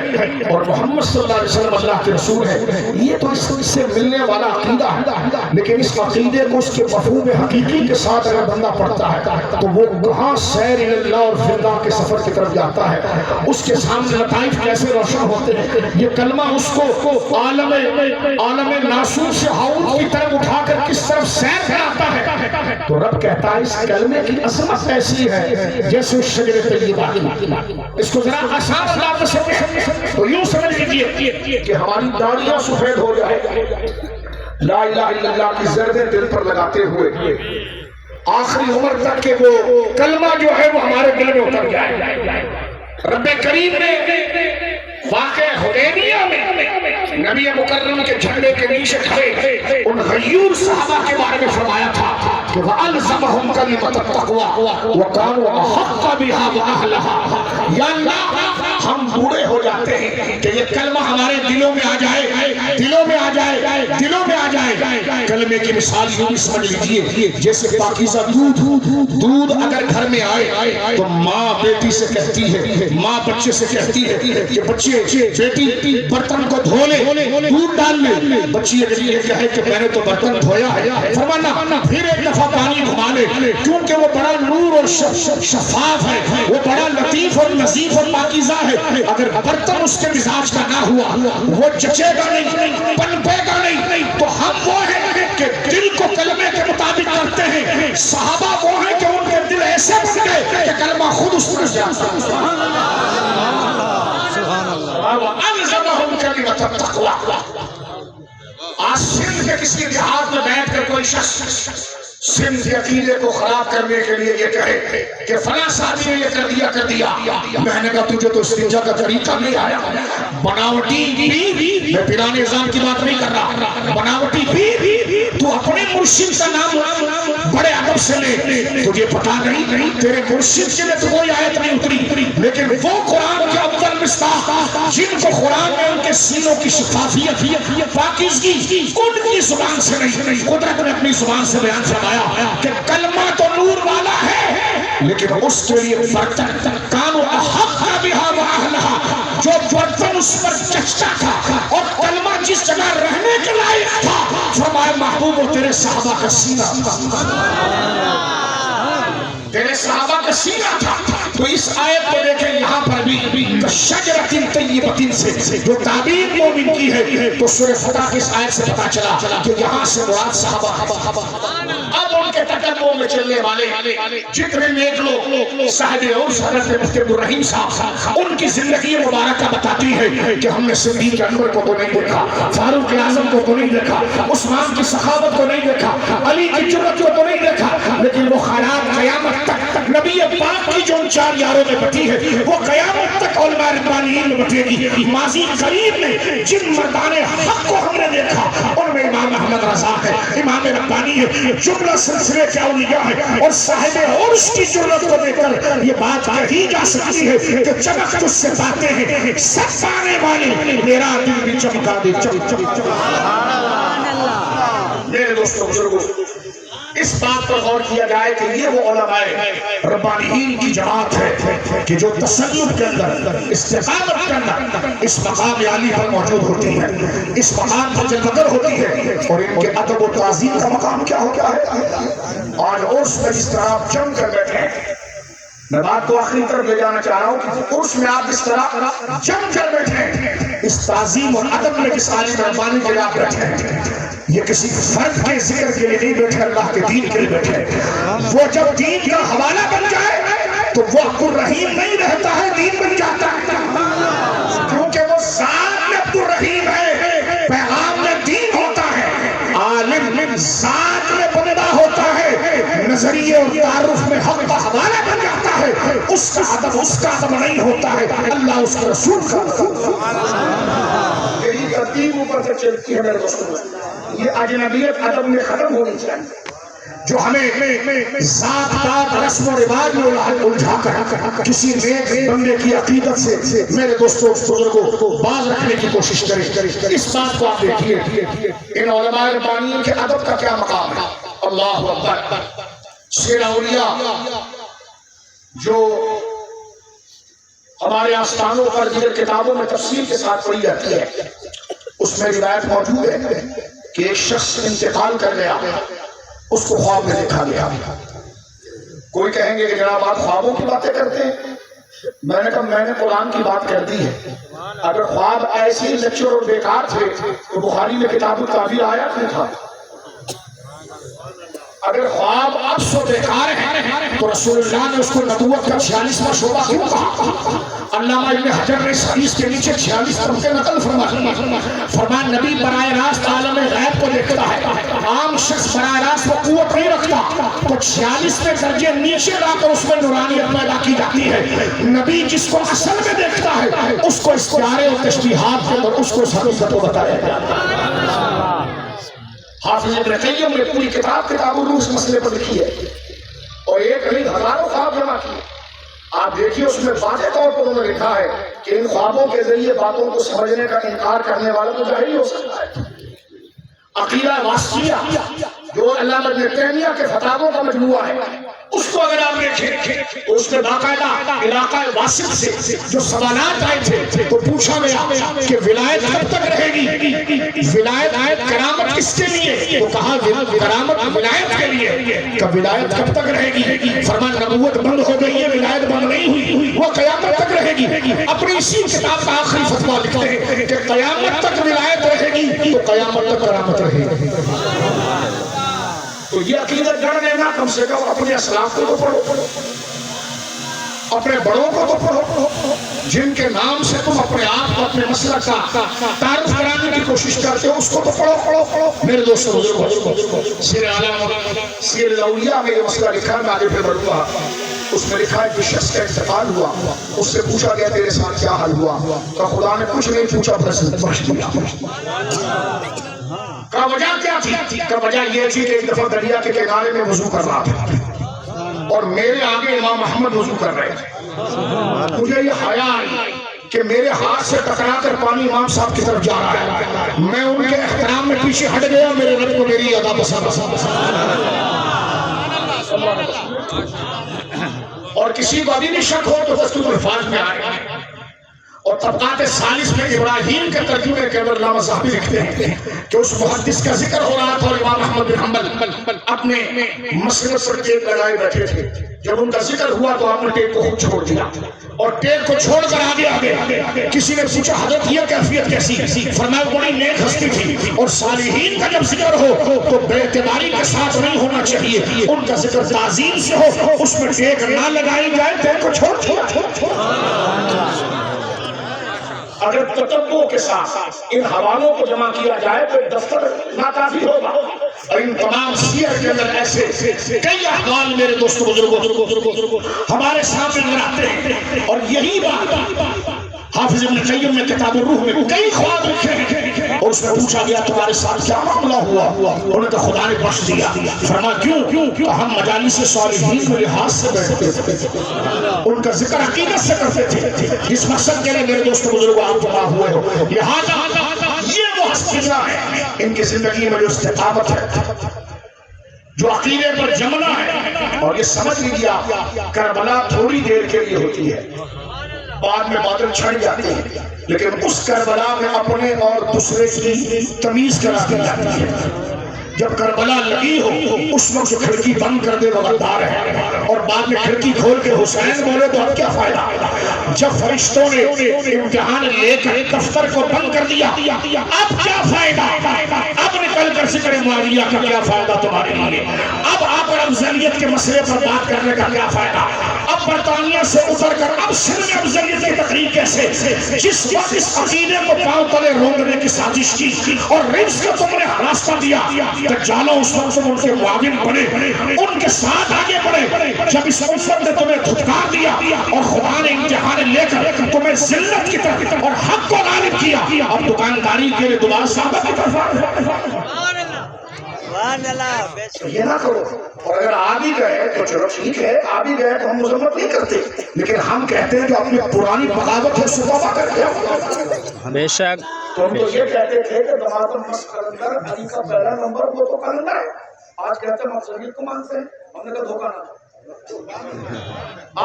اور محمد صلی اللہ علیہ وسلم اللہ کے رسول ہے. یہ تو اس سے ملنے والا عقیدہ ہے، لیکن اس عقیدے کو اس کے مفہوم حقیقی کے ساتھ اگر بندہ پڑھتا ہے تو وہ کہاں سیر اللہ اور اللہ کے سفر کی طرف جاتا ہے. اس کے سامنے لطائف کیسے روشن ہوتے ہیں. یہ کلمہ اس کو عالم ناسور سے ہاؤل کی طرف اٹھا کر کس طرف سیر کراتا ہے. تو رب کہتا ہے اس کلمے کی عظمت ایسی ہے جیسے شجر طیبہ کی. اس کو ذرا آسان انداز میں سمجھیں تو یوں سمجھ لیجیے کہ ہماری داڑیاں سفید ہو جائے، لا الہ الا اللہ کی زردیں دل پر لگاتے ہوئے آخری عمر تک کہ وہ کلمہ جو ہے وہ ہمارے دل میں اتر جائے. رب کریم نے واقع حدیبیہ میں نبی مکرم کے جھنڈے کے نیچے کھڑے ان غیور صحابہ کے بارے میں فرمایا تھا کہ وَأَلْزَمَهُمْ كَلِمَةَ التَّقْوَى وَكَانُوا أَحَقَّ بِهَا وَأَهْلَهَا. یا اللہ ہم بوڑھے ہو جاتے ہیں کہ یہ کلمہ ہمارے دلوں میں آ جائے، دلوں میں آ جائے، دلوں میں آ جائے۔ کلمے کی مثال یوں بھی سمجھ لیجئے جیسے پاکیزہ دودھ اگر گھر میں آئے تو ماں بیٹی سے کہتی ہے، ماں بچے سے کہتی ہے کہ بچے بیٹی برتن کو دھو لے، دودھ ڈال لے۔ بچی اگر یہ کہے کہ میں نے تو برتن دھویا ہے، فرمانا پھر ایک دفعہ پانی گھما لے، کیونکہ وہ بڑا نور اور شفاف ہے، وہ بڑا لطیف اور نظیف اور پاکیزہ ہے۔ اگر برتن اس کے مزاج کا نہ ہوا، وہ جچے گا نہیں، پنپے گا نہیں۔ تو ہم وہ ہیں کہ دل کو کلمے کے مطابق کرتے ہیں، صحابہ وہ ہیں کہ ان کے دل ایسے بن گئے کہ کلمہ خود اس پر جاتا ہے۔ وَأَلْزَمَهُمْ كَلِمَةَ التَّقْوَىٰ۔ آج سندھ کے کسی دیہات میں بیٹھ کر کوئی شخص سندھ کے عقیدے کو خراب کرنے کے لیے یہ کہے کہ فلاں صاحب نے یہ کر دیا، میں نے کہا تجھے تو استنجا کا طریقہ نہیں آیا۔ بناوٹی بھی، میں پرانے نظام کی بات نہیں کر رہا، بناوٹی بھی تو اپنے مرشد کا نام بڑے ادب سے لے، تجھے پتا نہیں تیرے مرشد کے لیے تو کوئی آیت نہیں اتری، لیکن وہ قرآن کے اول مصداق جن کو قرآن میں ان کے سینوں کی شفافیت، پاکیزگی ان کی زبان سے نہیں، قدرت نے اپنی زبان سے بیان فرمایا کہ کلمہ تو نور والا ہے، لیکن اس کے لیے برتن کانو احق بہا واہلہا، جو برتن اس پر چچتا تھا اور کلمہ جس جگہ رہنے کے لائق تھا، فرمایا محبوب و تیرے صحابہ کا سینہ، تیرے صحابہ کا سینہ تھا۔ تو اس آیت کو دیکھیں یہاں پر بھی شجرۃ طیبۃ سے جو تعبیر مومن کی ہے، تو سورہ فتح کی اس آیت سے پتا چلا کہ یہاں سے مراد صحابہ۔ اب ان کے تکلموں میں چلنے والے جتنے نیک لوگ، صاحب عرش حضرت مفتی عبدالرحیم صاحب، ان کی زندگی مبارکہ بتاتی ہے کہ ہم نے صدیق اکبر کو تو نہیں دیکھا، فاروق اعظم کو تو نہیں دیکھا، عثمان کی سخاوت کو نہیں دیکھا، علی کی جرأت کو تو نہیں دیکھا، لیکن وہ خیرات قیامت تک نبی پاک کی جو چار یاروں میں بٹی ہے وہ قیامت تک علماء ربانیین میں بٹے گی۔ ماضی قریب میں جن مردان حق کو ہم نے دیکھا ان میں امام احمد رضا ہے، امام ربانی ہے، جملہ سلسلے کے اولیاء ہے، اور صاحب عرش کی جرأت کو دیکھ کر یہ بات کہی جا سکتی ہے کہ چمک تجھ سے باتیں ہیں، سب پانے والے میرا دل بھی چمکا دے۔ میرے دوستوں بزرگوں، اس بات پر غور کیا جائے کہ یہ وہ علماء ربانیین کی جماعت ہے کہ جو تسلط کے اندر، استقامت کے اندر اس مقام عالی پر موجود ہوتی ہے، اس مقام پر جلوگر ہوتی ہے، اور ان کے ادب و تعظیم کا مقام کیا ہوتا ہے۔ آج عرس میں جس طرح آپ جم کر بیٹھے ہیں، میں بات کو آخری طرف لے جانا چاہ رہا ہوں کہ عرس میں آپ جس طرح جم کر بیٹھے ہیں، اس تعظیم اور ادب میں جس عالم ربانی کے آپ بیٹھے ہیں، یہ کسی فرد کے ذکر کے لیے نہیں بیٹھے، اللہ کے دین کے لیے بیٹھے۔ وہ جب دین کا حوالہ بن جائے تو وہ عبدالرحیم نہیں رہتا ہے، دین بن جاتا ہے، کیونکہ وہ ذات میں عبدالرحیم ہے، پیغام میں دین ہوتا ہے، عالم ذات میں بندہ ہوتا ہے، نظریے اور تعارف میں حق کا حوالہ بن جاتا ہے، اس کا ادب نہیں ہوتا ہے، اللہ اس کے رسول کا۔ یہی ترتیب اوپر سے چلتی ہے میرے دوستوں، یہ اجنبیت ادب میں ختم ہونی چاہیے جو ہمیں ذات پات رسم و رواج میں الجھا کر کسی نیک بندے کی عقیدت سے میرے دوستوں بزرگوں باز رکھنے کی کوشش کریں۔ اس بات کو آپ دیکھیے ان علماء ربانیین کے ادب کا کیا مقام ہے۔ اللہ اکبر، سیر اولیاء جو ہمارے آستانوں پر دیگر کتابوں میں تفصیل کے ساتھ پڑھی جاتی ہے، اس میں روایت موجود ہے کہ ایک شخص انتقال کر گیا، اس کو خواب میں دیکھا گیا۔ کوئی کہیں گے کہ جناب آپ خوابوں کی باتیں کرتے ہیں، میں نے کہا میں نے قرآن کی بات کر دی ہے۔ اگر خواب ایسے ہی لیکچر اور بیکار تھے تو بخاری میں کتاب التعبیر آیا نہیں تھا۔ اگر خواب اب سو بیکار ہے تو رسول اللہ نے اس کو نبوت کا 46واں شعبہ کیوں کہا؟ علامہ ابن حجر نے اس حدیث کے نیچے 46 طرفیں نقل فرمایا نبی براہ راست عالم غیب کو دیکھتا ہے، عام شخص براہ راست وہ قوت نہیں رکھتا، تو 46 درجے نیچے لا کر اس میں نورانیت پیدا کی جاتی ہے۔ نبی جس کو اصل میں دیکھتا ہے اس کو استعارے اور تشبیہات کے اندر اس کو اس حقیقت کو بتایا جاتا ہے۔ حافظ ابن قیم نے پوری کتاب الروح اس مسئلے پر لکھی ہے، اور ایک نہیں ہزاروں خواب جمع کیے۔ آپ دیکھیے اس میں واضح طور پر انہوں نے لکھا ہے کہ ان خوابوں کے ذریعے باتوں کو سمجھنے کا انکار کرنے والا تو جاہل ہو سکتا ہے۔ عقیدہ واسطیہ جو علامہ ابن تیمیہ کے فتاووں کا مجموعہ ہے، اس کو اگر آپ دیکھیں تو اس میں باقاعدہ علاقہ واسط سے جو سوالات آئے تھے تو پوچھا گیا کہ ولایت کب تک رہے گی، ولایت کرامت کس کے لیے؟ تو کہا کرامت ولایت کے لیے۔ کہ ولایت کب تک رہے گی؟ فرمایا نبوت بند ہو گئی ہے، ولایت بند نہیں ہوئی، وہ قیامت تک رہے گی۔ اپنی اسی کتاب کا آخری فتویٰ لکھتے ہیں کہ قیامت تک ولایت رہے گی تو قیامت تک کرامت رہے گی۔ تو یہ عقیدہ جڑ لینا، کم سے کم اپنے اسلاف کو تو پڑھو، اپنے بڑوں کو تو پڑھو، جن کے نام سے تم اپنے آپ کو اپنے مسلک کا تعارف کرانے کی کوشش کرتے ہو، اس کو تو پڑھو۔ میرے دوستو بزرگوں، سیر عالم سیر الاولیاء میں یہ مسئلہ لکھا ہے، میں آگے پھر بڑھوں گا۔ اس میں لکھا ہے کہ شخص کا انتقال ہوا، اس سے پوچھا گیا تیرے ساتھ کیا حال ہوا؟ کہ خدا نے کچھ نہیں پوچھا، بس بخش دیا۔ کا وجہ کیا تھی؟ کا وجہ یہ تھی کہ ایک دفعہ دریا کے کنارے میں وضو کر رہا تھا اور میرے آگے امام محمد وضو کر رہے تھے۔ مجھے یہ حیا آئی کہ میرے ہاتھ سے ٹکرا کر پانی امام صاحب کی طرف جا رہا ہے، میں ان کے احترام میں پیچھے ہٹ گیا، میرے رب کو میری ادا پسند۔ اور کسی کو ابھی بھی شک ہو تو دستور الفاظ میں آئے، اور طبقات ثالث میں ابراہیم کے ترجمے کے اندر علامہ صاحبی لکھتے ہیں کہ اس محدث کا ذکر ہو رہا تھا اور امام احمد بن حنبل اپنے مسلک پر ٹیک لگائے بیٹھے تھے۔ جب ان کا ذکر ہوا تو آپ نے ٹیک کو خود چھوڑ دیا اور ٹیک کو چھوڑ کر آگے کسی نے پوچھا حضرت یہ کیفیت کیسی؟ فرمایا بڑی نیک ہستی تھی، اور صالحین کا جب ذکر ہو تو بے اعتباری کے ساتھ نہیں ہونا چاہیے، ان کا ذکر تعظیم سے ہو، اس میں ٹیک نہ لگائی جائے، ٹیک کو چھوڑ۔ اگر تتبع کے ساتھ ان حوالوں کو جمع کیا جائے تو دفتر ناکافی ہوگا، اور ان تمام سیر کے اندر ایسے کئی احوال میرے دوستو بزرگوں ہمارے سامنے آتے ہیں، اور یہی بات حافظ ابن قیم نے کتاب الروح میں کئی خواب لکھے ہیں، اور اس میں پوچھا گیا تمہارے ساتھ کیا معاملہ ہوا؟ انہوں نے کہا خدا نے بخش دیا۔ فرمایا کیوں؟ کہ ہم مجالس صالحین میں لحاظ سے بیٹھتے تھے، ان کا ذکر عقیدت سے کرتے تھے، جس مقصد کے لیے میرے دوستو بزرگوں آپ جمع ہوئے ہو۔ لہذا یہ وہ ہستیاں ہیں ان کی زندگی میں جو استقامت ہے، جو عقیدے پر جمنا ہے، اور یہ سمجھ لیجیے کربلا تھوڑی دیر کے لیے ہوتی ہے، بعد میں بادل چھڑ جاتے ہیں، لیکن اس کربلا میں اپنے اور دوسرے کی تمیز کرا دی جاتی ہے۔ جب کربلا لگی ہو اس وقت جو کھڑکی بند کر دے وہ غدار ہے، اور بعد میں کھڑکی کھول کے حسین بولے تو اب کیا فائدہ؟ جب فرشتوں نے امتحان لے کر دفتر کو بند کر دیا اب کیا فائدہ؟ اب نکل کر ذکر معاویہ کا کیا فائدہ تمہارے لیے؟ اب آپ افضلیت کے مسئلے پر بات کرنے کا کیا فائدہ؟ اب برطانیہ سے اتر کر اب سر میں افضلیت کی تقریر کیسے؟ جس وقت اس عقیدے کو پاؤں تلے روندنے کی سازش کی اور رزق کو تم نے راستہ دیا، دجالوں اس وقت تم ان کے معاون بنے، ان کے ساتھ آگے بڑھے۔ جب اس وقت نے تمہیں دھتکار دیا اور خدا نے امتحان لے کر تمہیں ذلت کی طرف اور حق کو غالب کیا، اب دکانداری کے لیے دوبارہ صحابہ کی طرف یہ نہ کرو۔ اور اگر آ بھی گئے تو چلو ٹھیک ہے، آ بھی گئے تو ہم مذمت نہیں کرتے، لیکن ہم کہتے ہیں کہ اپنی پرانی بغاوت ہے توبہ کر کے۔ بے شک تو ہم تو یہ کہتے تھے کہ دماغ مس کلندر علی کا پہلا نمبر وہ تو کلندر ہے، آج کہتے ہیں افضلیت کو مانتے ہیں، ہم نے کہا دھوکہ نہ۔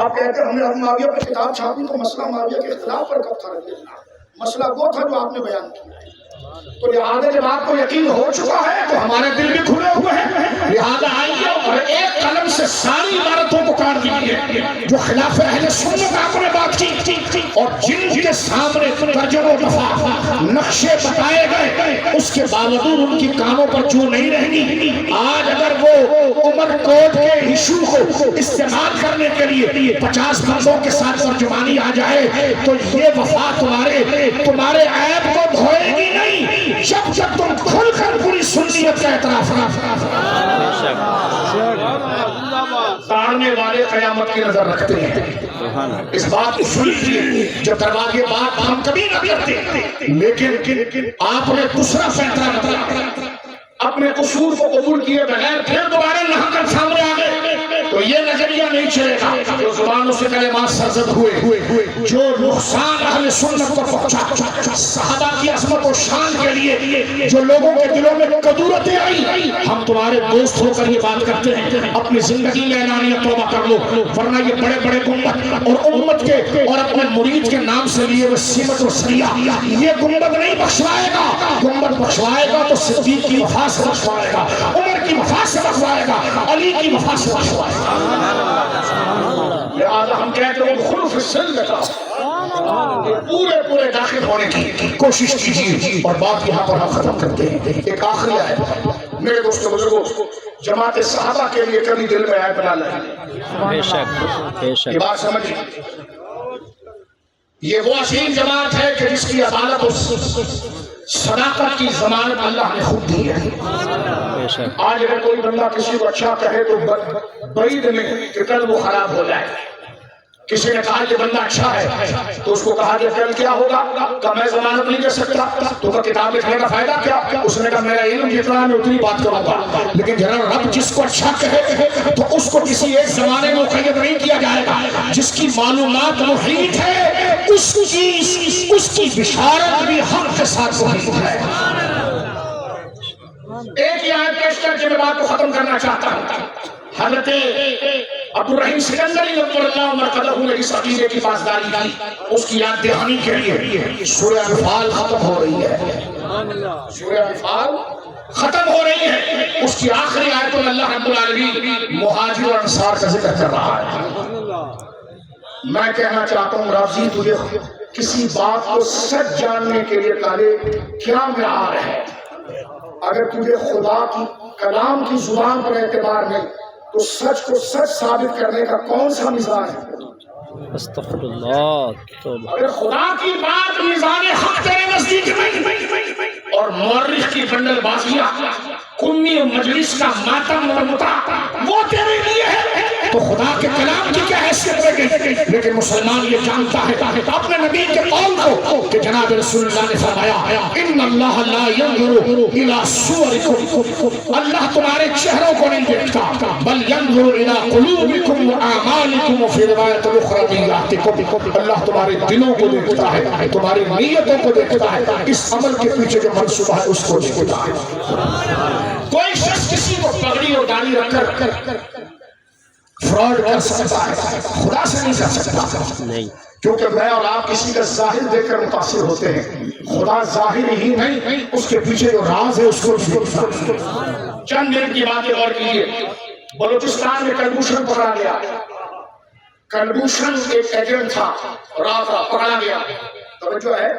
آپ کہتے ہیں ہم نے معاویہ پر کتاب چھاپی تو مسئلہ معاویہ کے اختلاف پر کب تھا؟ مسئلہ وہ تھا جو آپ نے بیان کیا، تو لہٰذا جب آپ کو یقین ہو چکا ہے تو ہمارے دل بھی کھلے ہوئے ہیں، لہٰذا آئیے اور ایک قلم سے ساری عبارتوں کو کاٹ دیجیے جو خلاف اہل سنت آپ نے بات کی، اور جن کے سامنے ترجمہ و دفاع نقشے بتائے گئے اس کے باوجود ان کی کانوں پر جو نہیں رہ گی۔ آج اگر وہ عمر کوٹ کے ایشو کو استعمال کرنے کے لیے 50 بندوں کے ساتھ ترجمانی آ جائے تو یہ وفا تمہارے عیب کو دھوئے گی نہیں، جب جب تم کھل کر پوری سنیت کا اعتراف تاڑنے والے قیامت کی نظر رکھتے ہیں۔ اس بات کو سن لیجیے، جب دربار یہ بات ہم کبھی نہ کرتے، لیکن آپ نے دوسرا فیصلہ بتایا، اپنے قصور کو قبول کیے بغیر پھر دوبارہ نہ کر سامنے آ گئے تو یہ نظریہ نہیں چلے گا جو زبانوں سے کلمات سرزد ہوئے، جو نقصان اہل سنت کو پہنچا، صحابہ کی عظمت و شان کے لیے جو لوگوں کے دلوں میں کدورتیں آئی، ہم تمہارے دوست ہو کر یہ بات کرتے ہیں اپنی زندگی میں اعلانیہ توبہ کر لو، ورنہ یہ بڑے بڑے گنبد اور امت کے اور اپنے مرید کے نام سے لیے وہ سیمت و سریہ یہ گنبد نہیں بخشوائے گا۔ گنبد بخشوائے گا تو صدیق کی وفا سے بخشوائے گا، عمر کی وفا سے بخشوائے گا، علی کی وفا سے بخشوائے گا۔ لہذا ہم کہتے ہیں خلف السن کا پورے داخل ہونے کی کوشش کیجیے۔ اور بات یہاں پر ہم ختم کرتے ہیں، ایک آخری آیت میرے دوستو بزرگوں، جماعت صحابہ کے لیے کبھی دل میں آیت بنا لیں، بے شک بے شک، یہ بات سمجھیں، یہ وہ عظیم جماعت ہے کہ جس کی عدالت اور صداقت کی ضمانت اللہ نے خود دی ہے۔ بے شک، آج اگر کوئی بندہ کسی کو اچھا کہے تو بعید نہیں کہ کل وہ خراب ہو جائے۔ کسی نے کہا کہ بندہ اچھا ہے تو اس کو کہا کہ کل کیا ہوگا، کہ میں ضمانت نہیں دے سکتا، تو کہ کتاب لکھنے کا فائدہ کیا؟ اس نے کہا میرا علم جتنا میں اتنی بات کروں گا، لیکن جناب رب جس کو اچھا کہے تو اس کو کسی ایک زمانے میں مقید نہیں کیا جائے گا، جس کی معلومات محیط ہے اس کی بشارت بھی حق کے ساتھ محیط ہے۔ ایک ہی آیت پیش کر کے میں بات کو ختم کرنا چاہتا ہوں۔ حضرت عبدالرحیم سکندری نور اللہ مرقدہ نے اس عقیدے کی پاسداری کی، اس کی یاد دہانی کے لیے سورہ انفال ختم ہو رہی ہے، سورہ انفال ختم ہو رہی ہے، اس کی آخری آیت میں اللہ رب العالمین مہاجر اور انصار کا ذکر کر رہا ہے۔ میں کہنا چاہتا ہوں راضی تجھے کسی بات کو سچ جاننے کے لیے کہے کیا معیار ہے؟ اگر تجھے خدا کی کلام کی زبان پر اعتبار نہیں تو سچ کو سچ ثابت کرنے کا کون سا میزان ہے؟ استغفر اللہ۔ اگر خدا کی بات میزان حق تیرے نزدیک نہیں اور مورخ کی بندل بازیاں کنی و مجلس کا ماتم اور متع وہ تیرے لیے ہے تو خدا کے کلام کی کیا حیثیت رہ گئی؟ لیکن مسلمان یہ جانتا ہے اپنے نبی کے قول کو کہ جناب رسول اللہ نے فرمایا ان اللہ لا ينظر الى صورکم، اللہ تمہارے چہروں کو نہیں دیکھتا بل ينظر الى قلوبکم واعمالکم وفی روایت اخری نیاتکم، اللہ تمہارے دلوں کو دیکھتا ہے، تمہاری نیتوں کو دیکھتا ہے، اس عمل کے پیچھے جو منصوبہ ہے اس کو دیکھتا ہے۔ کوئی شخص کسی کو پگڑی اور داڑھی رکھ کر فراڈ کر سکتا ہے، خدا سے نہیں کر سکتا، نہیں، کیونکہ میں اور آپ کسی کا ظاہر دیکھ کر متاثر ہوتے ہیں، خدا ظاہر ہی نہیں اس کے پیچھے جو راز ہے اس کو دیکھتا ہے۔ چند منٹ کی باتیں غور کیجیے، بلوچستان میں کلبھوشن پکڑا گیا، کلبھوشن ایک ایجنٹ تھا، رات رات پکڑا گیا۔ توجہ ہے،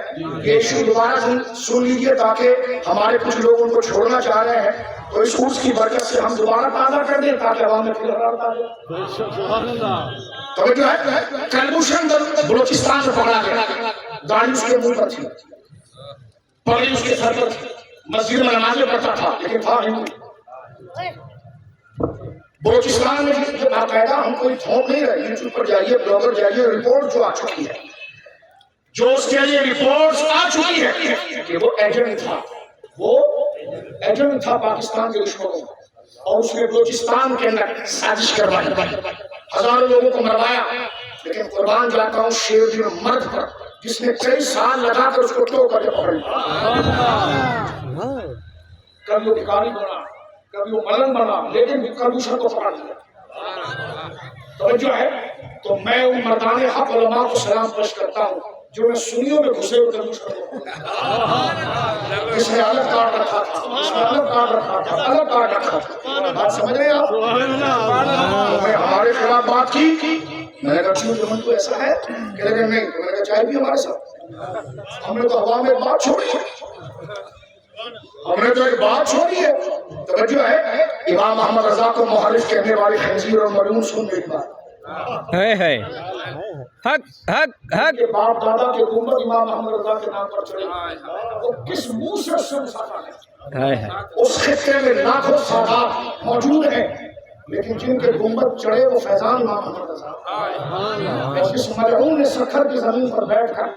یہ ایشو دوبارہ سن لیجیے تاکہ ہمارے کچھ لوگ ان کو چھوڑنا چاہ رہے ہیں تو اس کورس کی برکت سے ہم دوبارہ تازہ کر دیں تاکہ عوام میں پھر حرارت آ جائے۔ توجہ ہے، کلبھوشن بلوچستان میں پکڑا گیا، داڑھی اس کے منہ پر تھی، پگڑی اس کے سر پر تھی، مسجد میں نمازیں پڑھتا تھا لیکن تھا ہندو۔ بلوچستان میں باقاعدہ ہم کوئی تھوک نہیں رہے، یوٹیوب پر جائیے، بلاگر جائیے، رپورٹ جو آ چکی ہے، جو اس کے لیے رپورٹس آ چکی ہے کہ وہ ایجنٹ تھا، وہ ایجنٹ تھا پاکستان کے دشمنوں اور اس نے بلوچستان کے اندر سازش کروائی، ہزاروں لوگوں کو مروایا، لیکن قربان جاتا ہوں شیر دل مرد پر جس نے کئی سال لگا کر اس کو ٹو کر کے پکڑ لیا، کبھی وہ بھکاری بنا، کبھی وہ ملنگ بنا، لیکن کلبھوشن کو پکڑ لیا۔ توجہ ہے، تو میں ان مردان حق علماء کو سلام پیش کرتا ہوں جو میں سنیوں میں گھسے ہوئے کلبھوشن کو، اس نے الگ کارڈ رکھا تھا، اس نے الگ کارڈ رکھا تھا، الگ کارڈ رکھا تھا، بات سمجھ رہے ہیں آپ؟ تو میں ہمارے خلاف بات کی، میں نے کہا چیز جمن کو ایسا ہے کہ لیکن نہیں، تو میں نے کہا چاہے بھی ہمارے ساتھ، ہم نے تو ہوا میں بات چھوڑی ہے، ہم نے تو ایک بات چھوڑی ہے۔ توجہ ہے، امام احمد رضا کو محرف کہنے والے خنزیر اور ملعون سن میری بات، ہے حق حق حق، کہ باپ دادا کے گنبد امام احمد رضا کے نام پر چڑھے، وہ کس منہ سے اس سے مسافر ہے؟ اس خطے میں لاکھوں سادات موجود ہیں لیکن جن کے گنبد چڑھے وہ فیضان امام احمد رضا، اور اس ملعون نے سکھر کی زمین پر بیٹھ کر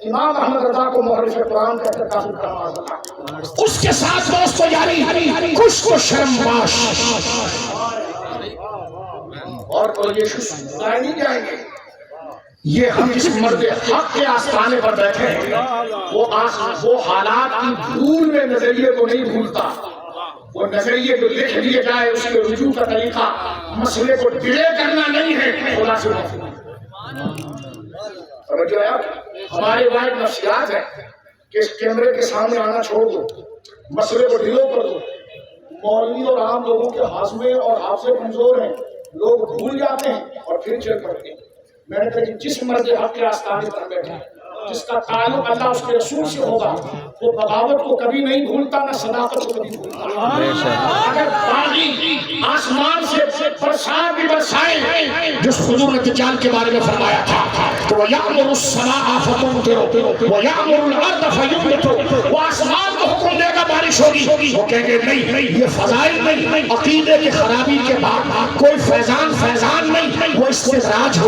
امام احمد رضا کو محرف قرآن کہتے کافر کرنا، اس کے ساتھ دوستو یاری کچھ کو شرم باش اور یہ سنائے نہیں جائیں گے. یہ ہم جس مرد حق کے آستانے پر بیٹھے ہیں وہ حالات کی بھول میں نظریے کو نہیں بھولتا. وہ نظریے جو لکھ لیے جائے اس کے رجوع کا طریقہ مسئلے کو ڈیلے کرنا نہیں ہے. خلاصے سمجھو آپ ہمارے وہاں ایک نفسیات ہے کہ اس کیمرے کے سامنے آنا چھوڑ دو, مسئلے کو ڈیلے کر دو. مولوی اور عام لوگوں کے ہاضمے اور حافظے کمزور ہیں, لوگ بھول جاتے ہیں اور پھر چل پڑتے ہیں. میں نے کہا جس مرد حق کے آستانے پر بیٹھا جس کا تعلق اللہ اس کے رسول سے ہوگا وہ بغاوت کو کبھی نہیں بھولتا نہ صداقت کو کبھی بھولتا. اگر باغی آسمان سے برسات بھی برسائے جس حضور نے دجال کے بارے میں فرمایا تھا تو وَيَأْمُرُ السَّمَاءَ فَتُمْطِرُ وَيَأْمُرُ الْأَرْضَ فَيُنبِتُ, وہ آسمان کو حکم دے گا بارش ہوگی. وہ کہیں گے نہیں یہ فضائل نہیں, عقیدے کی خرابی کے بعد کوئی فیضان نہیں, وہ استدراج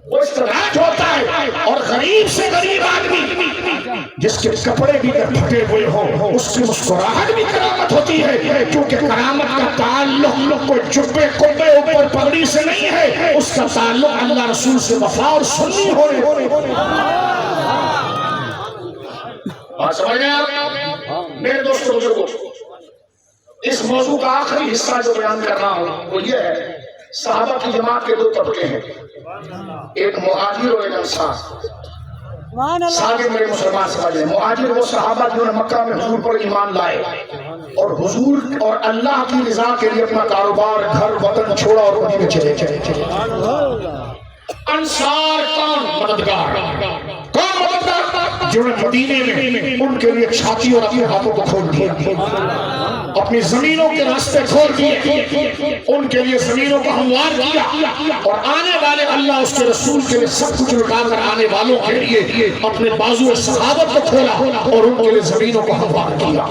وہ استدراج ہوتا ہے. اور غریب سے غریب آدمی جس کے کپڑے بھی پھٹے ہوئے ہوں اس کی مسکراہٹ بھی کرامت ہوتی ہے, کیونکہ کرامت کا تعلق کوئی جبے کبے اوپر پگڑی سے نہیں ہے, اس کا تعلق اللہ رسول سے وفا اور سنی ہونے. سمجھ گئے آپ میرے دوستوں بزرگوں, اس موضوع کا آخری حصہ جو بیان کر رہا ہوں وہ یہ ہے صحابہ کی جماعت کے دو طبقے ہیں, ایک مہاجر اور ایک انصار. سارے میرے مسلمان سمجھیں, مہاجر وہ صحابہ جنہوں نے مکہ میں حضور پر ایمان لائے اور حضور اور اللہ کی رضا کے لیے اپنا کاروبار گھر وطن چھوڑا اور مدینے چلے. انصار کون مددگار جنہوں نے مدینے میں ان کے لیے چھاتی اور اپنے ہاتھوں کو کھول دیا, اپنی زمینوں کے راستے کھول دیے, ان کے لیے زمینوں کو ہموار کیا اور آنے والے اللہ اس کے رسول کے لیے سب کچھ لٹا کر آنے والوں کے لیے اپنے بازو صحابت کو کھولا اور ان کے لیے زمینوں کو ہموار کیا.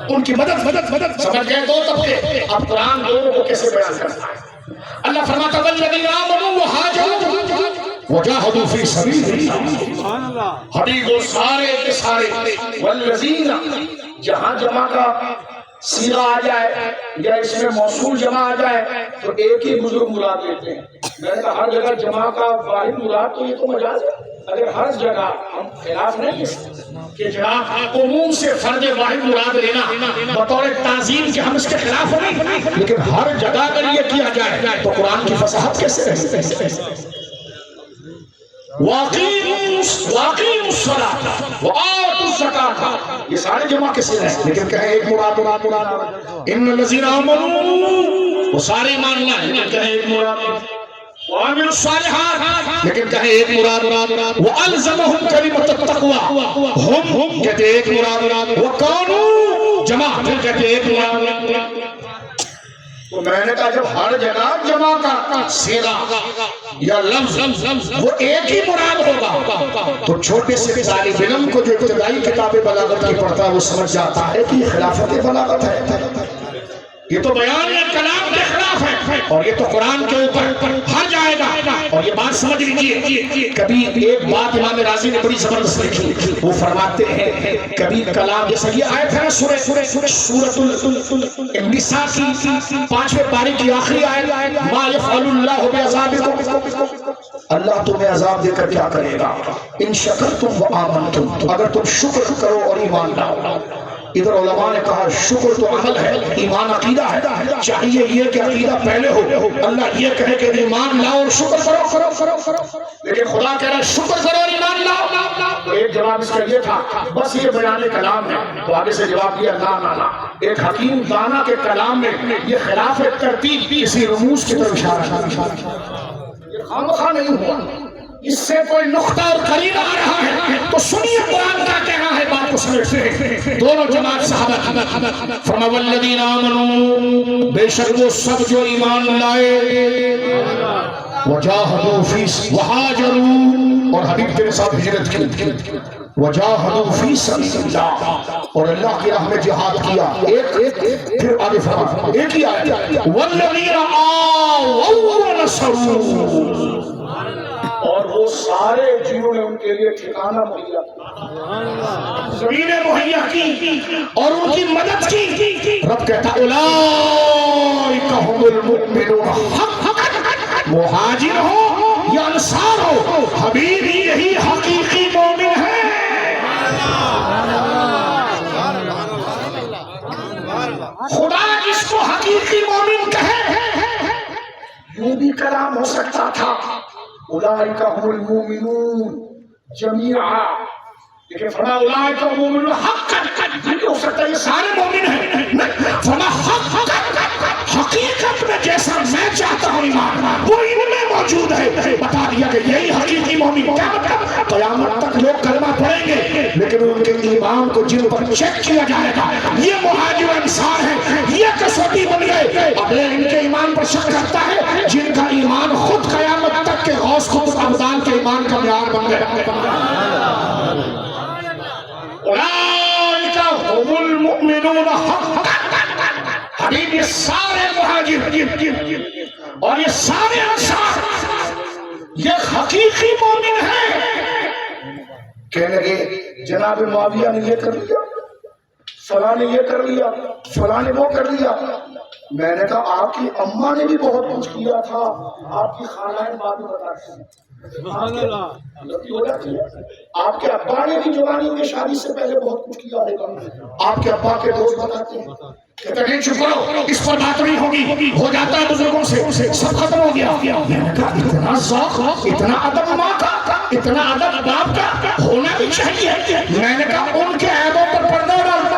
ان کی مدد سمجھ گئے دو طبقے. اب قرآن دونوں کو کیسے بیان کرتا ہے؟ اللہ فرماتا ہے والذین آمنوا وہاجروا وجاہدوا فی سبیل اللہ. حبیب وہ سارے کے سارے والذین جہاں جمع کا سیغہ آ جائے یا اس میں موصول جمع آ جائے تو ایک ہی بزرگ مراد لیتے ہیں. میں نے کہا ہر جگہ جمع کا واحد مراد تو یہ تو مجاز ہے. اگر ہر جگہ ہم خلاف نہیں کہ جناب عموم سے فرد واحد مراد لینا بطور تعظیم کہ ہم اس کے خلاف نہیں, لیکن ہر جگہ اگر یہ کیا جائے تو قرآن کی فصاحت کیسے رہے؟ واقعی الصلاۃ وآتوا الزکاۃ, یہ سارے جمع کے سے ہیں, لیکن کہیں ایک مراد ان الذین آمنوا وہ سارے ایمان لائے, لیکن کہیں ایک مراد وعملوا الصالحات, لیکن کہیں ایک مراد والزمهم کلمۃ التقوی ہم کہتے ایک مراد وکانوا جمع پھر کہتے ایک مراد. تو میں نے کہا جب ہر جگہ جمع کا صیغہ یا لفظ وہ ایک ہی مراد ہوگا تو چھوٹے سے طالب علم کو جو ابتدائی کتاب بلاغت کی پڑھتا ہے وہ سمجھ جاتا ہے کہ یہ خلافت بلاغت ہے, یہ تو بیان کلام کے خلاف ہے اور یہ تو قرآن کے اوپر ہر جائے گا. اور یہ بات سمجھ لیجیے, کبھی ایک بات امام راضی نے بڑی زبردست لکھی, وہ فرماتے ہیں کبھی کلام جیسا یہ آیت ہے نا سورۃ النساء کی 5ویں پارے کی آخری آیت ما یفعل اللہ بعذابکم, اللہ تمہیں عذاب دے کر کیا کرے گا ان شکرتم وآمنتم, اگر تم شکر کرو اور ایمان لاؤ. ادھر علماء نے کہا شکر تو عمل ہے, ایمان عقیدہ ہے, چاہیے یہ کہ عقیدہ پہلے ہو. اللہ یہ کہے کہ ایمان لاؤ اور شکر کرو, لیکن خدا کہہ رہا ہے شکر کرو اور ایمان لاؤ. تو ایک جواب اس کا یہ تھا بس یہ بیان کلام ہے, تو آگے سے جواب دیا نا ایک حکیم دانا کے کلام میں یہ خلاف ترتیب کسی رموز کی طرف اشارہ, یہ خامخواہ نہیں ہوا, اس سے کوئی نقطہ اور قرینہ آ رہا ہے تو سنیے قرآن کیا کہہ رہا ہے, بات کو سمجھتے ہیں. دونوں جماعت صحابہ فرما والذین آمنوا, بے شک وہ سب جو ایمان لائے, وجاہدوا فی وہاجروا اور حبیب کے ساتھ ہجرت کی, وجاہدوا فی سبیل اللہ اور اللہ کی راہ میں جہاد کیا. ایک پھر آگے فرما ایک ہی آیت والذین آووا ونصروا, اور وہ سارے جنہوں نے ان کے لیے ٹھکانہ مہیا زمینیں مہیا کی اور ان کی مدد کی. رب کہتا اولئک هم المؤمنون حقا. مہاجر ہو یا انصار ہو, حبیب یہی حقیقی مومن ہے. خدا جس کو حقیقی مومن کہے یوں بھی کلام ہو سکتا تھا اولئک هم المؤمنون جمیعا, لیکن فرما اولئک هم المؤمنون حقا. نہیں ہو سکتا یہ سارے مومن ہیں, فرما حقا, حقیقت میں جیسا میں چاہتا ہوں ایمان وہ ان میں موجود ہے. بتا دیا کہ یہی حقیقی مومن. کیا مطلب؟ قیامت تک لوگ کلمہ پڑھیں گے لیکن ان کے ایمان کو جن پر چیک کیا جائے گا یہ مہاجر انصار ہیں, یہ کسوٹی بن گئے. اب ان کے ایمان پر شک کرتا ہے جن کا ایمان خود قیامت تک کے غوث قطب ابدال کے ایمان کا معیار بن گیا. اولئک هم المؤمنون حقا. حبیب یہ سارے مہاجر اور یہ سارے انصار یہ حقیقی مومن ہیں. کہنے لگے جناب معاویہ نے یہ کر لیا, فلاں نے یہ کر لیا, فلاں نے وہ کر لیا. میں نے کہا آپ کی اماں نے بھی بہت کچھ کیا تھا, آپ کی خالہ بات بتاتی ہیں. آپ کے ابا نے بھی جوانی میں شادی سے پہلے بہت کچھ کیا ہوگا. آپ کے ابا کے دوست بتاتے ہیں کہتے ہیں چپ کرو اس پر بات نہیں ہوگی, ہو جاتا ہے بزرگوں سے, سب ختم ہو گیا. میں نے کہا اتنا ذوق, اتنا ادب ماں کا, اتنا ادب باپ کا ہونا بھی چاہیے. میں نے کہا ان کے عیبوں پر پردہ ڈالتا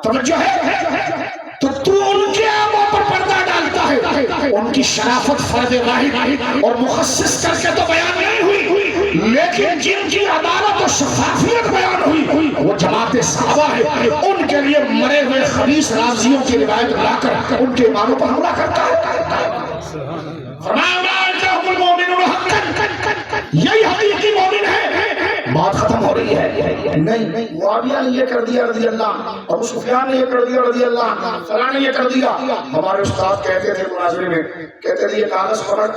توجہ ہے تو ان کے عیبوں پر پردہ ڈالتا ہے. ان کی شرافت فرد واحد اور مخصص کر کے تو بیان نہیں ہوئی, لیکن جن کی عدالت و شفافیت بیان ہوئی وہ جماعت صحابہ ہے. ان کے لیے مرے ہوئے خبیث رازیوں کی روایت لا کر ان کے ایمانوں پر حملہ کرتا ہے. یہی حقیقی مومن ہے. بات ختم ہو رہی ہے. نہیں معاویہ نے یہ کر دیا رضی اللہ, ابو سفیان نے یہ کر دیا رضی اللہ, فلاں نے یہ کر دیا. ہمارے استاد کہتے تھے مناظرے میں, کہتے تھے یہ کاغذ پکڑ,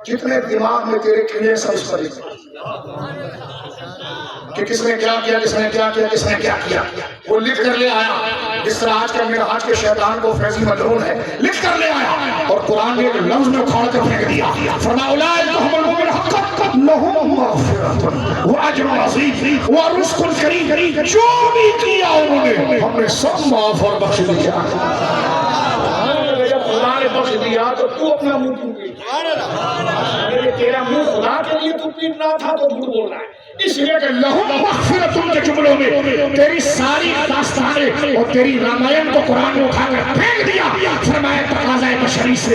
جتنے دماغ میں تیرے کیڑے سب اس پر لکھ کہ کس نے کیا کیا, کس نے کیا کیا, کس نے کیا کیا. وہ لکھ کر لے آیا جس طرح آج کے میراج کے شیطان کو فیضی ملعون ہے, لکھ کر لے آیا اور قرآن نے ایک لفظ میں اکھاڑ کر پھینک دیا. فرمایا اولئک هم المؤمنون حقا لهم مغفرۃ واجر عظیم ورزق کریم. جو بھی کیا انہوں نے ہم نے سب معاف اور بخش دیا. جب خدا نے بخش دیا تو تو اپنا منہ کیوں گئی؟ تیرا منہ خدا کے لیے تو پیٹ رہا تھا تو جھوٹ بول رہا ہے. اس لیے کہ لہم مغفرۃ کے جملوں میں تیری ساری داستانیں اور تیری رامائن کو قرآن نے اٹھا کر پھینک دیا. فرمایا تقاضۂ بشری سے